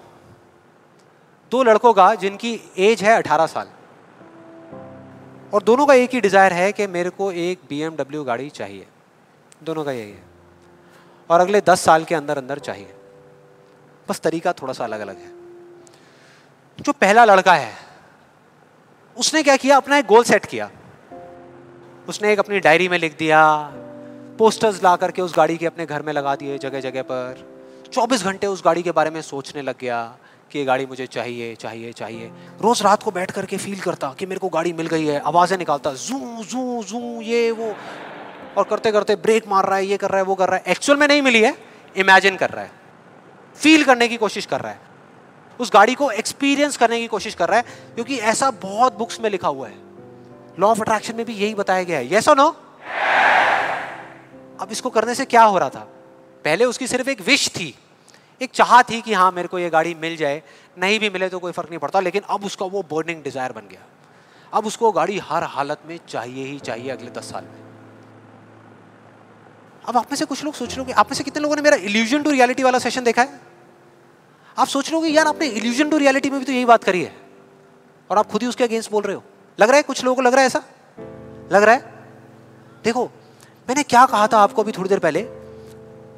B: 2 लड़कों का जिनकी एज है 18 साल, और दोनों का एक ही डिजायर है कि मेरे को एक BMW गाड़ी चाहिए। दोनों का यही है, और अगले 10 साल के अंदर अंदर चाहिए, बस तरीका थोड़ा सा अलग अलग है। जो पहला लड़का है उसने क्या किया, अपना एक गोल सेट किया। उसने एक अपनी डायरी में लिख दिया, पोस्टर्स ला करके उस गाड़ी के अपने घर में लगा दिए जगह जगह पर, 24 घंटे उस गाड़ी के बारे में सोचने लग गया कि ये गाड़ी मुझे चाहिए चाहिए चाहिए। रोज रात को बैठ करके फील करता कि मेरे को गाड़ी मिल गई है, आवाजें निकालता, जू जू जू ये वो, और करते करते ब्रेक मार रहा है, ये कर रहा है, वो कर रहा है। एक्चुअल में नहीं मिली है, इमेजिन कर रहा है, फील करने की कोशिश कर रहा है, उस गाड़ी को एक्सपीरियंस करने की कोशिश कर रहा है, क्योंकि ऐसा बहुत बुक्स में लिखा हुआ है। लॉ ऑफ अट्रैक्शन में भी यही बताया गया है। यस और नो? अब इसको करने से क्या हो रहा था? पहले उसकी सिर्फ एक विश थी, एक चाह थी कि हाँ मेरे को ये गाड़ी मिल जाए, नहीं भी मिले तो कोई फर्क नहीं पड़ता, लेकिन अब उसका वो बर्निंग डिजायर बन गया। अब उसको गाड़ी हर हालत में चाहिए ही चाहिए अगले 10 साल में। अब आप में से कुछ लोग सोच रहे हो, आप में से कितने लोगों ने मेरा इल्यूजन टू रियलिटी वाला सेशन देखा है? आप सोच रहे हो कि यार आपने इल्यूजन टू रियलिटी में भी तो यही बात करी है, और आप खुद ही उसके अगेंस्ट बोल रहे हो। लग रहा है कुछ लोगों को, लग रहा है ऐसा लग रहा है। देखो मैंने क्या कहा था आपको अभी थोड़ी देर पहले,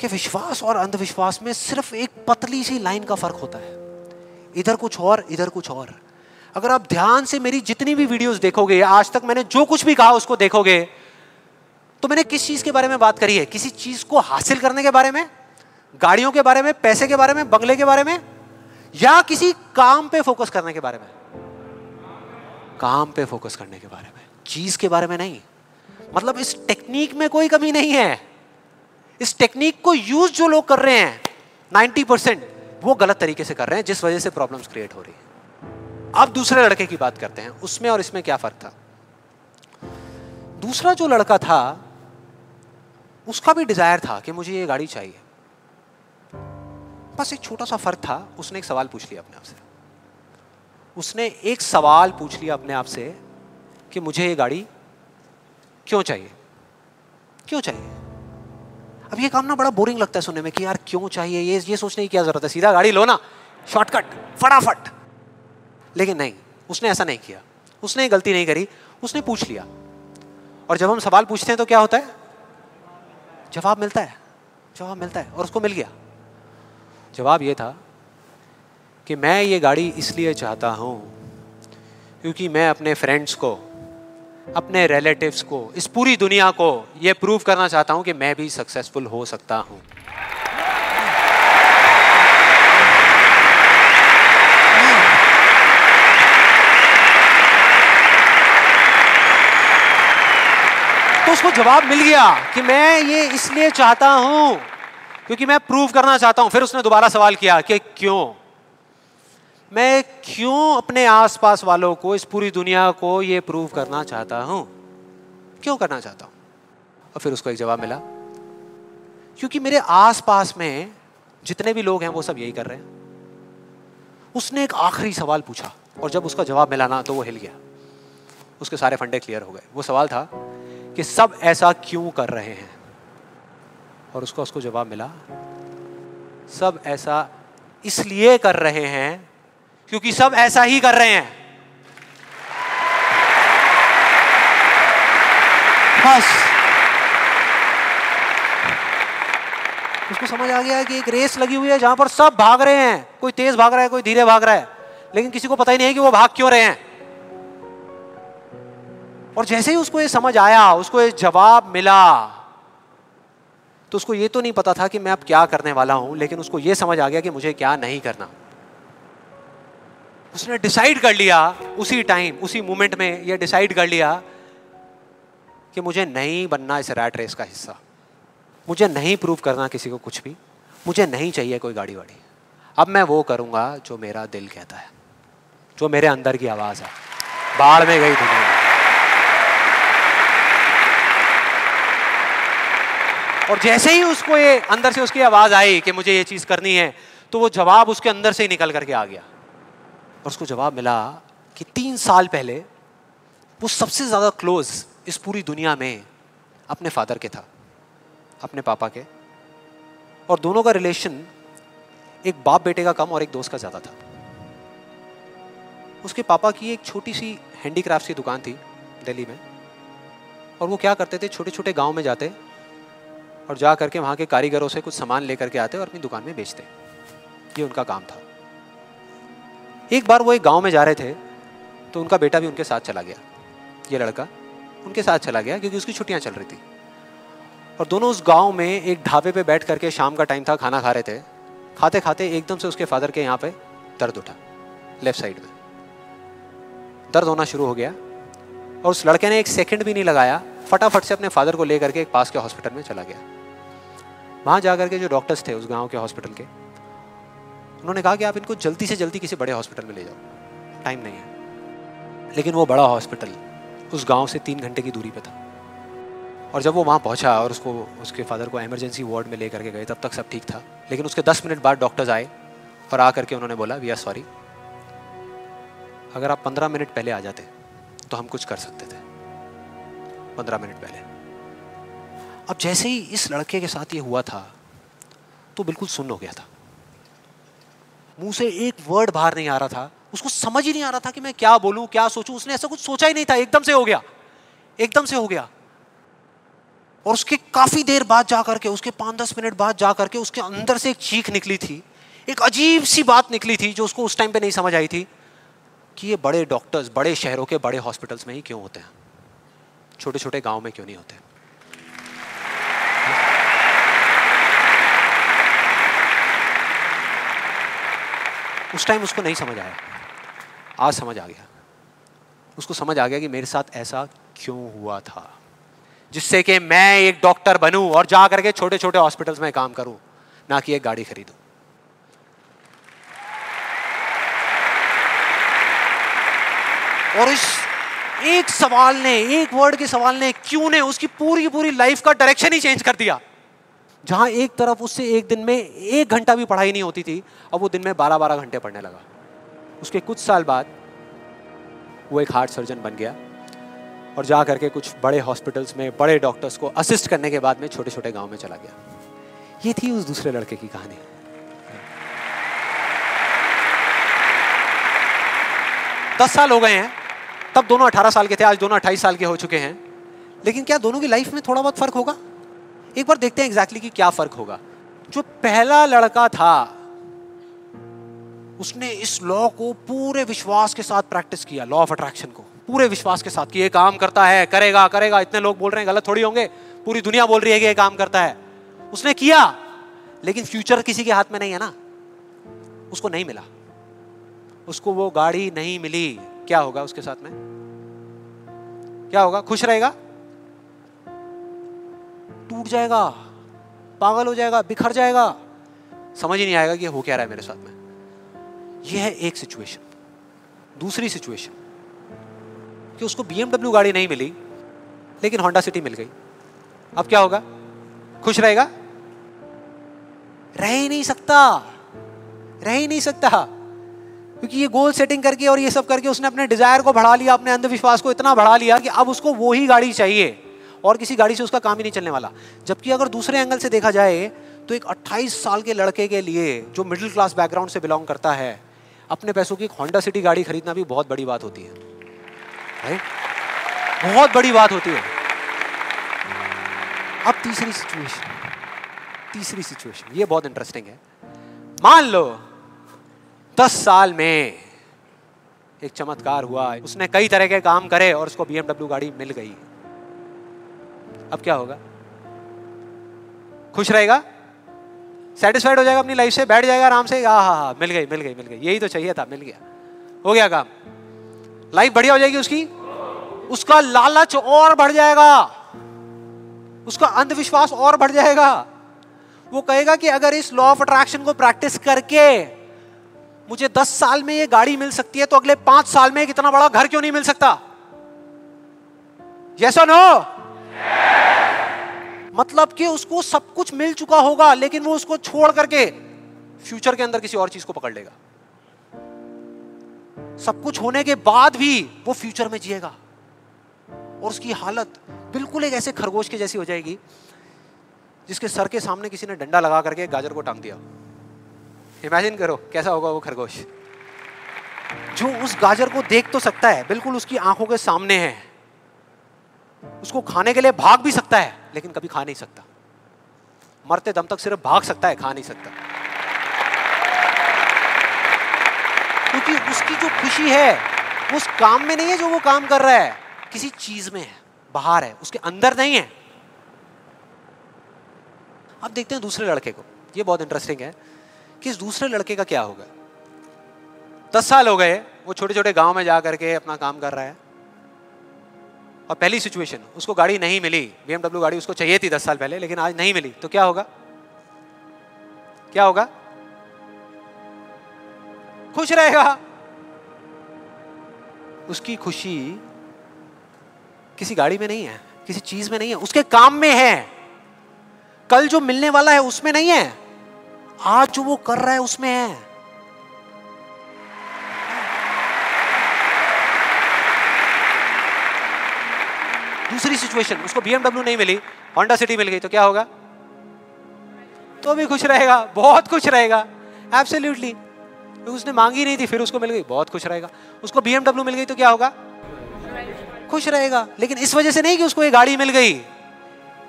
B: कि विश्वास और अंधविश्वास में सिर्फ एक पतली सी लाइन का फर्क होता है, इधर कुछ और इधर कुछ और। अगर आप ध्यान से मेरी जितनी भी वीडियोस देखोगे, आज तक मैंने जो कुछ भी कहा उसको देखोगे, तो मैंने किस चीज के बारे में बात करी है? किसी चीज को हासिल करने के बारे में, गाड़ियों के बारे में, पैसे के बारे में, बंगले के बारे में, या किसी काम पे फोकस करने के बारे में? काम पे फोकस करने के बारे में, चीज के बारे में नहीं। मतलब इस टेक्निक में कोई कमी नहीं है। इस टेक्निक को यूज जो लोग कर रहे हैं 90% वो गलत तरीके से कर रहे हैं, जिस वजह से प्रॉब्लम्स क्रिएट हो रही है। अब दूसरे लड़के की बात करते हैं, उसमें और इसमें क्या फर्क था। दूसरा जो लड़का था उसका भी डिजायर था कि मुझे ये गाड़ी चाहिए, बस एक छोटा सा फर्क था। उसने एक सवाल पूछ लिया अपने आप से, उसने एक सवाल पूछ लिया अपने आप से कि मुझे ये गाड़ी क्यों चाहिए, क्यों चाहिए। अब ये काम ना बड़ा बोरिंग लगता है सुनने में कि यार क्यों चाहिए, ये सोचने की क्या जरूरत है, सीधा गाड़ी लो ना, शॉर्टकट फटाफट। लेकिन नहीं, उसने ऐसा नहीं किया, उसने गलती नहीं करी, उसने पूछ लिया। और जब हम सवाल पूछते हैं तो क्या होता है, जवाब मिलता है, जवाब मिलता है, और उसको मिल गया। जवाब ये था कि मैं ये गाड़ी इसलिए चाहता हूँ क्योंकि मैं अपने फ्रेंड्स को, अपने रिलेटिव्स को, इस पूरी दुनिया को ये प्रूव करना चाहता हूँ कि मैं भी सक्सेसफुल हो सकता हूँ। तो उसको जवाब मिल गया कि मैं ये इसलिए चाहता हूं क्योंकि मैं प्रूव करना चाहता हूं। फिर उसने दोबारा सवाल किया कि क्यों, मैं क्यों अपने आसपास वालों को, इस पूरी दुनिया को ये प्रूव करना चाहता हूं, क्यों करना चाहता हूं? और फिर उसको एक जवाब मिला, क्योंकि मेरे आसपास में जितने भी लोग हैं वो सब यही कर रहे हैं। उसने एक आखिरी सवाल पूछा और जब उसका जवाब मिला ना तो वो हिल गया, उसके सारे फंडे क्लियर हो गए। वो सवाल था कि सब ऐसा क्यों कर रहे हैं, और उसको जवाब मिला, सब ऐसा इसलिए कर रहे हैं क्योंकि सब ऐसा ही कर रहे हैं। बस उसको समझ आ गया कि एक रेस लगी हुई है जहां पर सब भाग रहे हैं, कोई तेज भाग रहा है, कोई धीरे भाग रहा है, लेकिन किसी को पता ही नहीं है कि वो भाग क्यों रहे हैं। और जैसे ही उसको ये समझ आया, उसको ये जवाब मिला, तो उसको ये तो नहीं पता था कि मैं अब क्या करने वाला हूं, लेकिन उसको ये समझ आ गया कि मुझे क्या नहीं करना। उसने डिसाइड कर लिया उसी टाइम, उसी मोमेंट में ये डिसाइड कर लिया कि मुझे नहीं बनना इस रैट रेस का हिस्सा, मुझे नहीं प्रूव करना किसी को कुछ भी, मुझे नहीं चाहिए कोई गाड़ी वाड़ी। अब मैं वो करूंगा जो मेरा दिल कहता है, जो मेरे अंदर की आवाज है। बाढ़ में गई दुनिया। और जैसे ही उसको ये अंदर से उसकी आवाज आई कि मुझे ये चीज करनी है, तो वो जवाब उसके अंदर से ही निकल करके आ गया। और उसको जवाब मिला कि 3 साल पहले वो सबसे ज्यादा क्लोज इस पूरी दुनिया में अपने फादर के था, अपने पापा के, और दोनों का रिलेशन एक बाप बेटे का कम और एक दोस्त का ज्यादा था। उसके पापा की एक छोटी सी हैंडीक्राफ्ट की दुकान थी दिल्ली में, और वो क्या करते थे, छोटे छोटे गांव में जाते और जा करके वहाँ के कारीगरों से कुछ सामान लेकर के आते और अपनी दुकान में बेचते। ये उनका काम था। एक बार वो एक गांव में जा रहे थे तो उनका बेटा भी उनके साथ चला गया। ये लड़का उनके साथ चला गया क्योंकि उसकी छुट्टियां चल रही थी, और दोनों उस गांव में एक ढाबे पे बैठ करके, शाम का टाइम था, खाना खा रहे थे। खाते खाते एकदम से उसके फादर के यहाँ पे दर्द उठा, लेफ्ट साइड में दर्द होना शुरू हो गया, और उस लड़के ने एक सेकंड भी नहीं लगाया, फटाफट से अपने फादर को लेकर के एक पास के हॉस्पिटल में चला गया। वहां जाकर के जो डॉक्टर्स थे उस गांव के हॉस्पिटल के, उन्होंने कहा कि आप इनको जल्दी से जल्दी किसी बड़े हॉस्पिटल में ले जाओ, टाइम नहीं है। लेकिन वो बड़ा हॉस्पिटल उस गांव से 3 घंटे की दूरी पे था। और जब वो वहां पहुंचा और उसको, उसके फादर को इमरजेंसी वार्ड में लेकर के गए, तब तक सब ठीक था। लेकिन उसके 10 मिनट बाद डॉक्टर्स आए और आकर के उन्होंने बोला, वी आर सॉरी, अगर आप 15 मिनट पहले आ जाते तो हम कुछ कर सकते थे। 15 मिनट पहले। अब जैसे ही इस लड़के के साथ ये हुआ था तो बिल्कुल सुन्न हो गया था, मुंह से एक वर्ड बाहर नहीं आ रहा था, उसको समझ ही नहीं आ रहा था कि मैं क्या बोलूं, क्या सोचूं। उसने ऐसा कुछ सोचा ही नहीं था, एकदम से हो गया, एकदम से हो गया। और उसके काफी देर बाद जाकर के, उसके 5-10 मिनट बाद जाकर के उसके अंदर से एक चीख निकली थी, एक अजीब सी बात निकली थी जो उसको उस टाइम पे नहीं समझ आई थी कि ये बड़े डॉक्टर्स बड़े शहरों के बड़े हॉस्पिटल्स में ही क्यों होते हैं, छोटे छोटे गांव में क्यों नहीं होते। उस टाइम उसको नहीं समझ आया, आज समझ आ गया। उसको समझ आ गया कि मेरे साथ ऐसा क्यों हुआ था, जिससे कि मैं एक डॉक्टर बनूं और जा करके छोटे छोटे हॉस्पिटल्स में काम करूं, ना कि एक गाड़ी खरीदूं। और इस एक सवाल ने, एक वर्ड के सवाल ने, क्यों ने, उसकी पूरी पूरी लाइफ का डायरेक्शन ही चेंज कर दिया। जहां एक तरफ उससे एक दिन में 1 घंटा भी पढ़ाई नहीं होती थी, अब वो दिन में 12-12 घंटे पढ़ने लगा। उसके कुछ साल बाद वो एक हार्ट सर्जन बन गया और जा करके कुछ बड़े हॉस्पिटल्स में बड़े डॉक्टर्स को असिस्ट करने के बाद में छोटे छोटे गांव में चला गया। ये थी उस दूसरे लड़के की कहानी। 10 साल हो गए हैं, तब दोनों 18 साल के थे, आज दोनों 28 साल के हो चुके हैं। लेकिन क्या दोनों की लाइफ में थोड़ा बहुत फर्क होगा? एक बार देखते हैं एग्जैक्टली कि क्या फर्क होगा। जो पहला लड़का था उसने इस लॉ को पूरे विश्वास के साथ प्रैक्टिस किया, लॉ ऑफ अट्रैक्शन को पूरे विश्वास के साथ कि ये काम करता है, करेगा करेगा, इतने लोग बोल रहे हैं गलत थोड़ी होंगे, पूरी दुनिया बोल रही है कि ये काम करता है। उसने किया, लेकिन फ्यूचर किसी के हाथ में नहीं है ना, उसको नहीं मिला, उसको वो गाड़ी नहीं मिली। क्या होगा उसके साथ में? क्या होगा? खुश रहेगा? टूट जाएगा, पागल हो जाएगा, बिखर जाएगा, समझ ही नहीं आएगा कि हो क्या रहा है मेरे साथ में। यह है एक सिचुएशन। दूसरी सिचुएशन कि उसको BMW गाड़ी नहीं मिली लेकिन होंडा सिटी मिल गई। अब क्या होगा? खुश रहेगा? रह ही नहीं सकता, रह ही नहीं सकता, क्योंकि ये गोल सेटिंग करके और ये सब करके उसने अपने डिजायर को बढ़ा लिया, अपने अंधविश्वास को इतना बढ़ा लिया कि अब उसको वो ही गाड़ी चाहिए और किसी गाड़ी से उसका काम ही नहीं चलने वाला। जबकि अगर दूसरे एंगल से देखा जाए तो एक 28 साल के लड़के के लिए जो मिडिल क्लास बैकग्राउंड से बिलोंग करता है, अपने पैसों की एक होंडा सिटी गाड़ी खरीदना भी बहुत बड़ी बात होती है, राइट? बहुत बड़ी बात होती है। अब तीसरी सिचुएशन ये बहुत इंटरेस्टिंग है। मान लो 10 साल में एक चमत्कार हुआ, उसने कई तरह के काम करे और उसको BMW गाड़ी मिल गई। अब क्या होगा? खुश रहेगा? सेटिस्फाइड हो जाएगा अपनी लाइफ से, बैठ जाएगा आराम से, हाँ, मिल गई, यही तो चाहिए था, मिल गया, हो गया काम, लाइफ बढ़िया हो जाएगी उसकी। उसका लालच और बढ़ जाएगा, उसका अंधविश्वास और बढ़ जाएगा। वो कहेगा कि अगर इस लॉ ऑफ अट्रैक्शन को प्रैक्टिस करके मुझे 10 साल में ये गाड़ी मिल सकती है तो अगले 5 साल में कितना बड़ा घर क्यों नहीं मिल सकता? यस और नो? मतलब कि उसको सब कुछ मिल चुका होगा लेकिन वो उसको छोड़ करके फ्यूचर के अंदर किसी और चीज को पकड़ लेगा। सब कुछ होने के बाद भी वो फ्यूचर में जिएगा और उसकी हालत बिल्कुल एक ऐसे खरगोश के जैसी हो जाएगी जिसके सर के सामने किसी ने डंडा लगा करके गाजर को टांग दिया। इमेजिन करो कैसा होगा वो खरगोश, जो उस गाजर को देख तो सकता है, बिल्कुल उसकी आंखों के सामने है, उसको खाने के लिए भाग भी सकता है लेकिन कभी खा नहीं सकता, मरते दम तक सिर्फ भाग सकता है, खा नहीं सकता। क्योंकि उसकी जो खुशी है वो उस काम में नहीं है जो वो काम कर रहा है, किसी चीज में है, बाहर है, उसके अंदर नहीं है। अब देखते हैं दूसरे लड़के को। ये बहुत इंटरेस्टिंग है कि इस दूसरे लड़के का क्या होगा। 10 साल हो गए, वो छोटे छोटे गांव में जा करके अपना काम कर रहा है और पहली सिचुएशन, उसको गाड़ी नहीं मिली, BMW गाड़ी उसको चाहिए थी 10 साल पहले लेकिन आज नहीं मिली, तो क्या होगा? क्या होगा? खुश रहेगा। उसकी खुशी किसी गाड़ी में नहीं है, किसी चीज में नहीं है, उसके काम में है। कल जो मिलने वाला है उसमें नहीं है, आज जो वो कर रहा है उसमें है। दूसरी सिचुएशन, उसको BMW नहीं मिली, होंडा सिटी मिल गई, तो क्या होगा? तो भी खुश रहेगा, बहुत खुश रहेगा, एब्सोल्युटली। उसने मांगी नहीं थी, फिर उसको मिल गई, बहुत खुश रहेगा। उसको BMW मिल गई तो क्या होगा? खुश रहेगा। लेकिन इस वजह से नहीं कि उसको ये गाड़ी मिल गई,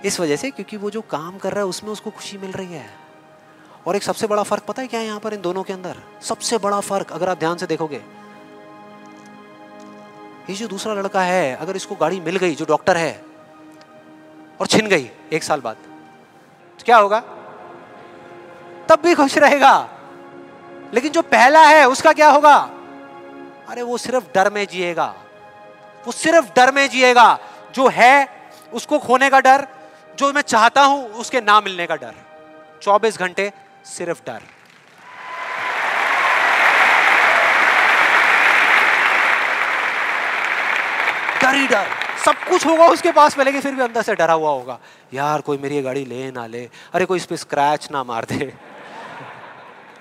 B: इस वजह से क्योंकि वो जो काम कर रहा है उसमें उसको खुशी मिल रही है। और एक सबसे बड़ा फर्क पता है क्या है यहाँ पर इन दोनों के अंदर? सबसे बड़ा फर्क अगर आप ध्यान से देखोगे, ये जो दूसरा लड़का है, अगर इसको गाड़ी मिल गई, जो डॉक्टर है, और छिन गई 1 साल बाद, तो क्या होगा? तब भी खुश रहेगा। लेकिन जो पहला है उसका क्या होगा? अरे वो सिर्फ डर में जिएगा, वो सिर्फ डर में जिएगा। जो है उसको खोने का डर, जो मैं चाहता हूं उसके ना मिलने का डर, 24 घंटे सिर्फ डर। डर ही डर, सब कुछ होगा उसके पास में लेकिन फिर भी अंदर से डरा हुआ होगा, यार कोई मेरी गाड़ी ले ना ले, अरे कोई इस पे स्क्रैच ना मार दे।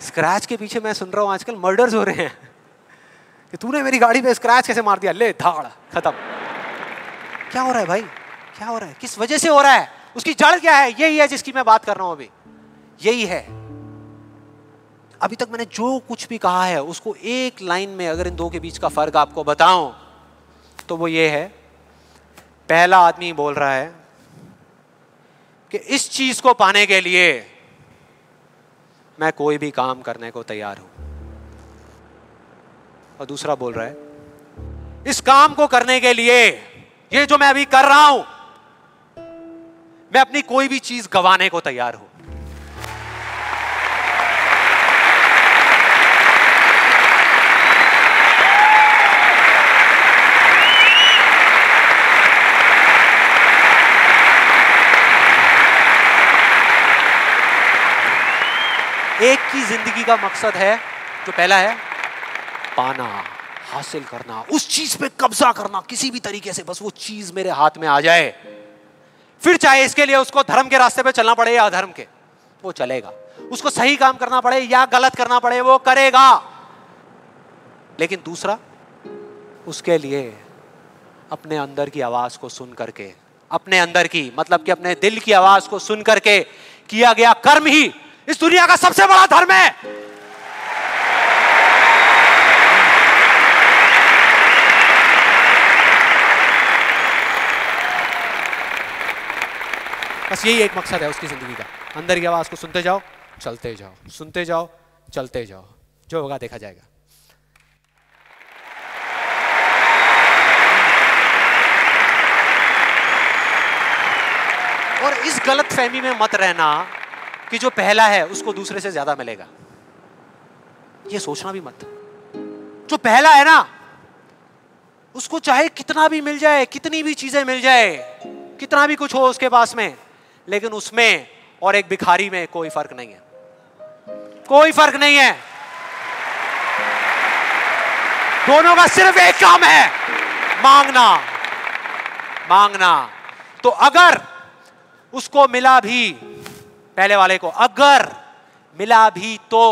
B: स्क्रैच के पीछे मैं सुन रहा हूं आजकल मर्डर्स हो रहे हैं कि तूने मेरी गाड़ी पे स्क्रैच कैसे मार दिया, ले धाड़, खत्म। क्या हो रहा है भाई? क्या हो रहा है? किस वजह से हो रहा है? उसकी जड़ क्या है? यही है जिसकी मैं बात कर रहा हूं अभी, यही है। अभी तक मैंने जो कुछ भी कहा है उसको एक लाइन में अगर इन दो के बीच का फर्क आपको बताऊं तो वो ये है, पहला आदमी बोल रहा है कि इस चीज को पाने के लिए मैं कोई भी काम करने को तैयार हूं। और दूसरा बोल रहा है, इस काम को करने के लिए, ये जो मैं अभी कर रहा हूं, मैं अपनी कोई भी चीज गंवाने को तैयार हूं। एक की जिंदगी का मकसद है, जो पहला है पाना, हासिल करना, उस चीज पे कब्जा करना किसी भी तरीके से, बस वो चीज मेरे हाथ में आ जाए। फिर चाहे इसके लिए उसको धर्म के रास्ते पे चलना पड़े या अधर्म के, वो चलेगा। उसको सही काम करना पड़े या गलत करना पड़े, वो करेगा। लेकिन दूसरा, उसके लिए अपने अंदर की आवाज को सुन करके, अपने अंदर की मतलब कि अपने दिल की आवाज को सुन करके किया गया कर्म ही इस दुनिया का सबसे बड़ा धर्म है। बस यही एक मकसद है उसकी जिंदगी का, अंदर की आवाज को सुनते जाओ, चलते जाओ, सुनते जाओ, चलते जाओ, जो होगा देखा जाएगा। और इस गलत फहमी में मत रहना कि जो पहला है उसको दूसरे से ज्यादा मिलेगा, ये सोचना भी मत। जो पहला है ना, उसको चाहे कितना भी मिल जाए, कितनी भी चीजें मिल जाए, कितना भी कुछ हो उसके पास में, लेकिन उसमें और एक भिखारी में कोई फर्क नहीं है, कोई फर्क नहीं है। दोनों का सिर्फ एक काम है, मांगना, मांगना। तो अगर उसको मिला भी, पहले वाले को अगर मिला भी, तो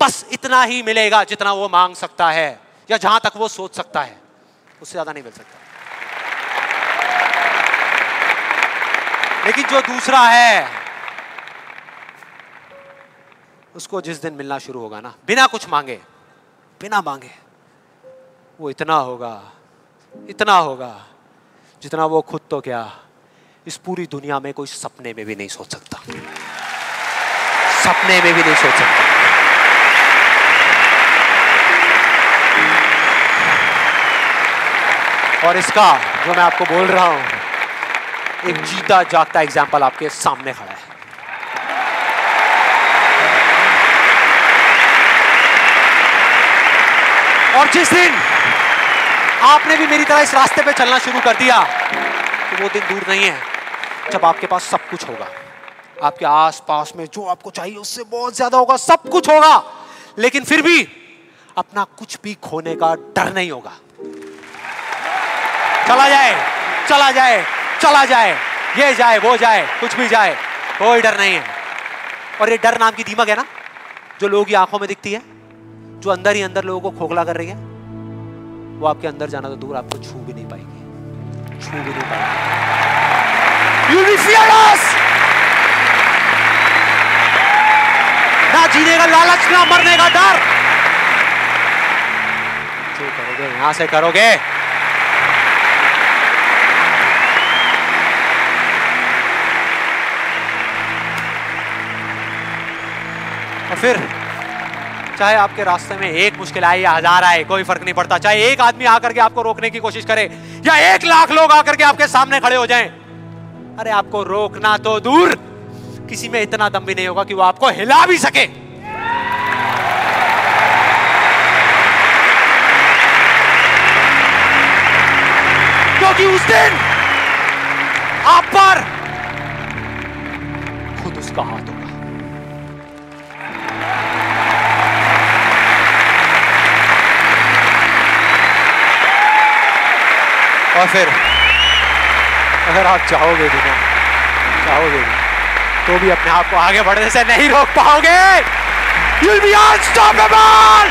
B: बस इतना ही मिलेगा जितना वो मांग सकता है या जहां तक वो सोच सकता है, उससे ज्यादा नहीं मिल सकता। लेकिन जो दूसरा है, उसको जिस दिन मिलना शुरू होगा ना, बिना कुछ मांगे, बिना मांगे, वो इतना होगा, इतना होगा जितना वो खुद तो क्या, इस पूरी दुनिया में कोई सपने में भी नहीं सोच सकता, सपने में भी नहीं सोच सकता। और इसका जो मैं आपको बोल रहा हूं, एक जीता जागता एग्जाम्पल आपके सामने खड़ा है। और जिस दिन आपने भी मेरी तरह इस रास्ते पे चलना शुरू कर दिया, तो वो दिन दूर नहीं है जब आपके पास सब कुछ होगा, आपके आसपास में जो आपको चाहिए उससे बहुत ज्यादा होगा, सब कुछ होगा, लेकिन फिर भी अपना कुछ भी खोने का डर नहीं होगा। चला जाए, चला जाए, चला जाए, ये जाए, वो जाए, कुछ भी जाए, कोई डर नहीं है। और ये डर नाम की दीमक है ना, जो लोगों की आंखों में दिखती है, जो अंदर ही अंदर लोगों को खोखला कर रही है, वो आपके अंदर जाना तो दूर, आपको छू भी नहीं पाएगी, छू भी नहीं पाएगी। You will be fearless। ना जीने का लालच, ना मरने का डर। जो करोगे यहां से करोगे। और फिर चाहे आपके रास्ते में एक मुश्किल आए या हजार आए, कोई फर्क नहीं पड़ता। चाहे एक आदमी आकर के आपको रोकने की कोशिश करे या 1 लाख लोग आकर के आपके सामने खड़े हो जाएं, अरे आपको रोकना तो दूर, किसी में इतना दम भी नहीं होगा कि वो आपको हिला भी सके। क्योंकि उस दिन आप पर खुद उसका हाथ होगा। और फिर अगर आप चाहोगे भी ना, चाहोगे भी, तो भी अपने आप को आगे बढ़ने से नहीं रोक पाओगे। You will be unstoppable!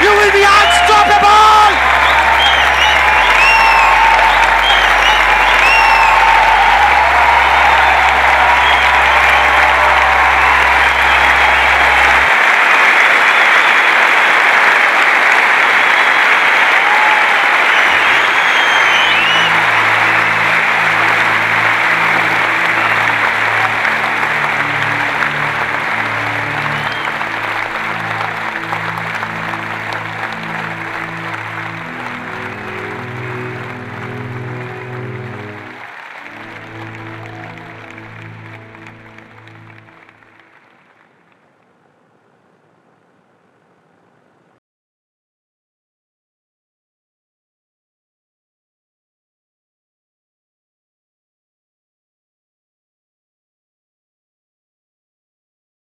B: You will be unstoppable!